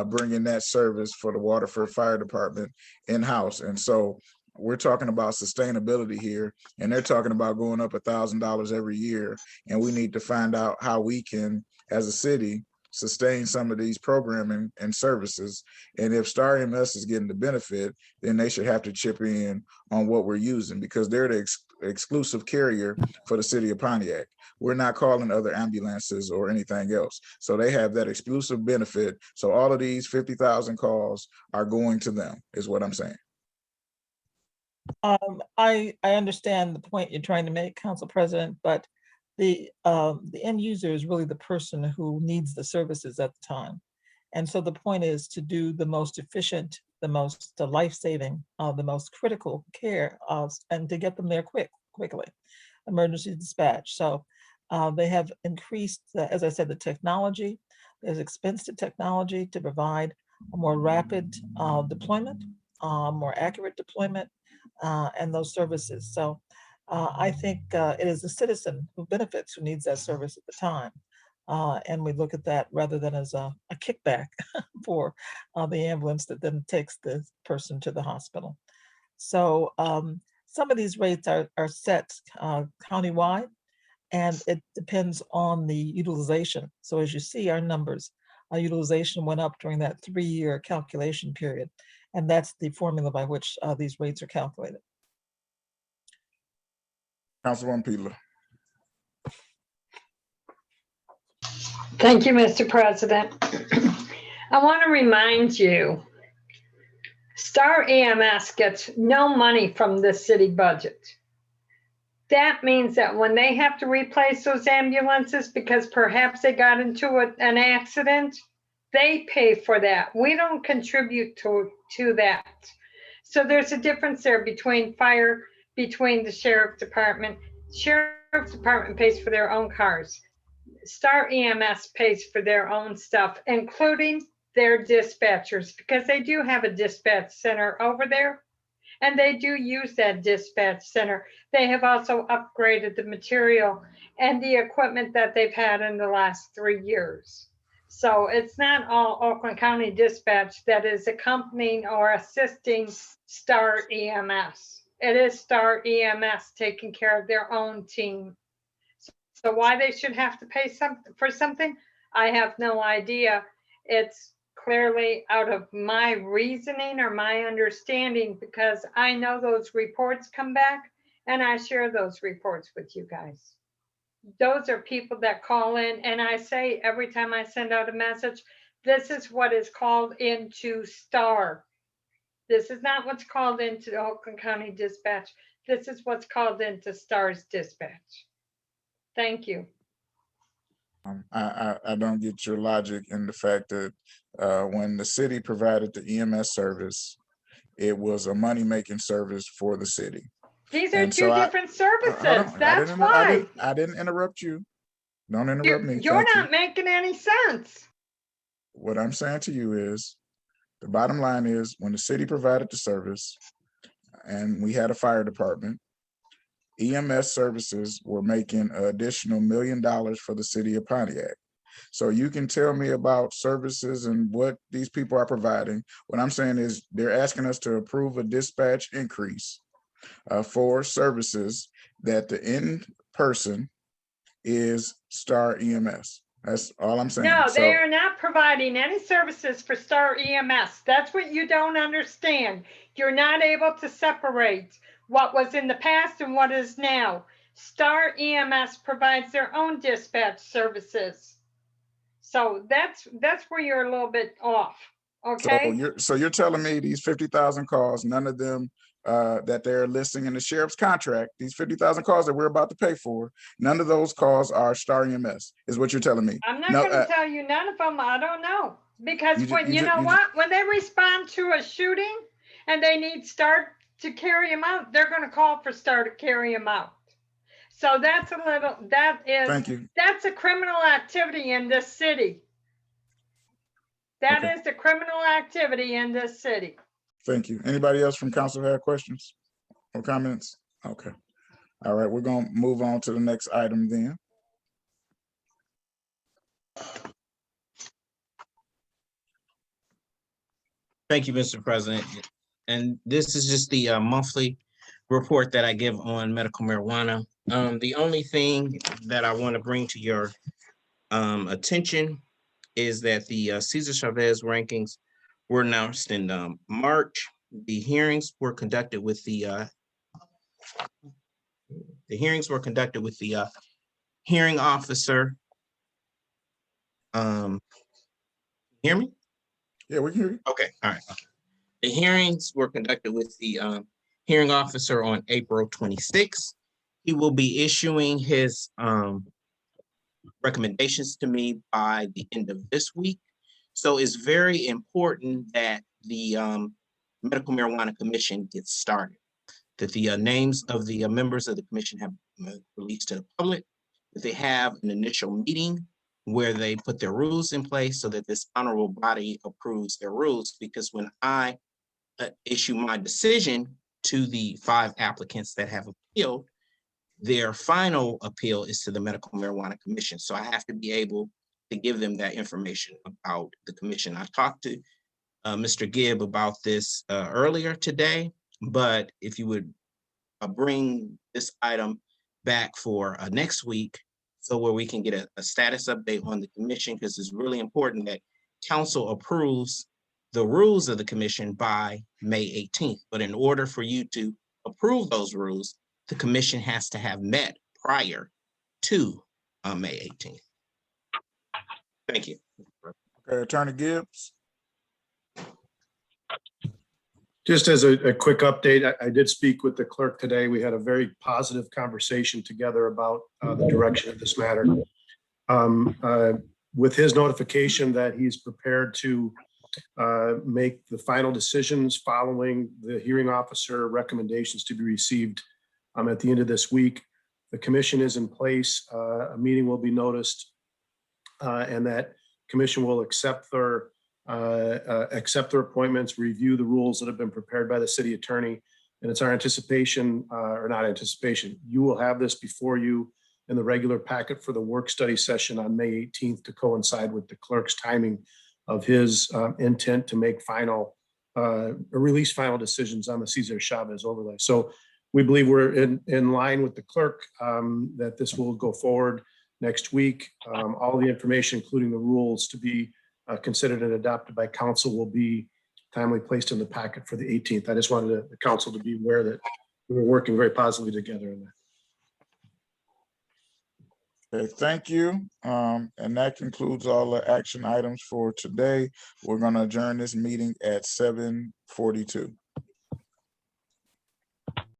bringing that service for the Waterford Fire Department in-house. And so we're talking about sustainability here, and they're talking about going up $1,000 every year. And we need to find out how we can, as a city, sustain some of these programming and services. And if Star EMS is getting the benefit, then they should have to chip in on what we're using, because they're the exclusive carrier for the city of Pontiac. We're not calling other ambulances or anything else. So they have that exclusive benefit. So all of these 50,000 calls are going to them, is what I'm saying. I understand the point you're trying to make, Council President, but the end user is really the person who needs the services at the time. And so the point is to do the most efficient, the most life-saving, the most critical care, and to get them there quickly. Emergency dispatch. So they have increased, as I said, the technology. There's expense to technology to provide a more rapid deployment, more accurate deployment, and those services. So I think it is the citizen who benefits, who needs that service at the time. And we look at that rather than as a kickback for the ambulance that then takes the person to the hospital. So some of these rates are set countywide, and it depends on the utilization. So as you see, our numbers, our utilization went up during that 3-year calculation period. And that's the formula by which these rates are calculated. Councilwoman Peeler. Thank you, Mr. President. I want to remind you, Star EMS gets no money from the city budget. That means that when they have to replace those ambulances because perhaps they got into an accident, they pay for that. We don't contribute to that. So there's a difference there between between the sheriff's department. Sheriff's department pays for their own cars. Star EMS pays for their own stuff, including their dispatchers, because they do have a dispatch center over there, and they do use that dispatch center. They have also upgraded the material and the equipment that they've had in the last 3 years. So it's not all Oakland County Dispatch that is accompanying or assisting Star EMS. It is Star EMS taking care of their own team. So why they should have to pay for something, I have no idea. It's clearly out of my reasoning or my understanding, because I know those reports come back and I share those reports with you guys. Those are people that call in, and I say every time I send out a message, this is what is called into Star. This is not what's called into Oakland County Dispatch. This is what's called into Star's dispatch. Thank you. I don't get your logic in the fact that when the city provided the EMS service, it was a money-making service for the city. These are two different services. That's why. I didn't interrupt you. Don't interrupt me. You're not making any sense. What I'm saying to you is, the bottom line is, when the city provided the service and we had a fire department, EMS services were making an additional $1 million for the city of Pontiac. So you can tell me about services and what these people are providing. What I'm saying is they're asking us to approve a dispatch increase for services that the end person is Star EMS. That's all I'm saying. No, they are not providing any services for Star EMS. That's what you don't understand. You're not able to separate what was in the past and what is now. Star EMS provides their own dispatch services. So that's where you're a little bit off. Okay. So you're telling me these 50,000 calls, none of them that they're listing in the sheriff's contract, these 50,000 calls that we're about to pay for, none of those calls are Star EMS, is what you're telling me. I'm not going to tell you none of them. I don't know, because when they respond to a shooting and they need Star to carry them out, they're going to call for Star to carry them out. So that's a criminal activity in this city. That is the criminal activity in this city. Thank you. Anybody else from council have questions or comments? Okay. All right, we're going to move on to the next item then. Thank you, Mr. President. And this is just the monthly report that I give on medical marijuana. The only thing that I want to bring to your attention is that the Cesar Chavez rankings were announced in March. The hearings were conducted with the hearing officer. Hear me? Yeah, we can hear you. Okay, all right. Okay. The hearings were conducted with the hearing officer on April 26th. He will be issuing his recommendations to me by the end of this week. So it's very important that the Medical Marijuana Commission gets started, that the names of the members of the commission have released to the public, that they have an initial meeting where they put their rules in place so that this honorable body approves their rules. Because when I issue my decision to the 5 applicants that have appealed, their final appeal is to the Medical Marijuana Commission. So I have to be able to give them that information about the commission. I talked to Mr. Gibb about this earlier today, but if you would bring this item back for next week, so where we can get a status update on the commission, because it's really important that council approves the rules of the commission by May 18th. But in order for you to approve those rules, the commission has to have met prior to May 18th. Thank you. Okay, Attorney Gibbs. Just as a quick update, I did speak with the clerk today. We had a very positive conversation together about the direction of this matter. With his notification that he's prepared to make the final decisions following the hearing officer recommendations to be received at the end of this week. The commission is in place. A meeting will be noticed, and that commission will accept their appointments, review the rules that have been prepared by the city attorney. And it's our anticipation, or not anticipation, you will have this before you in the regular packet for the work study session on May 18th to coincide with the clerk's timing of his intent to make release final decisions on the Cesar Chavez overlay. So we believe we're in line with the clerk, that this will go forward next week. All the information, including the rules to be considered and adopted by council, will be timely placed in the packet for the 18th. I just wanted the council to be aware that we were working very positively together in that. Okay, thank you. And that concludes all the action items for today. We're going to adjourn this meeting at 7:42.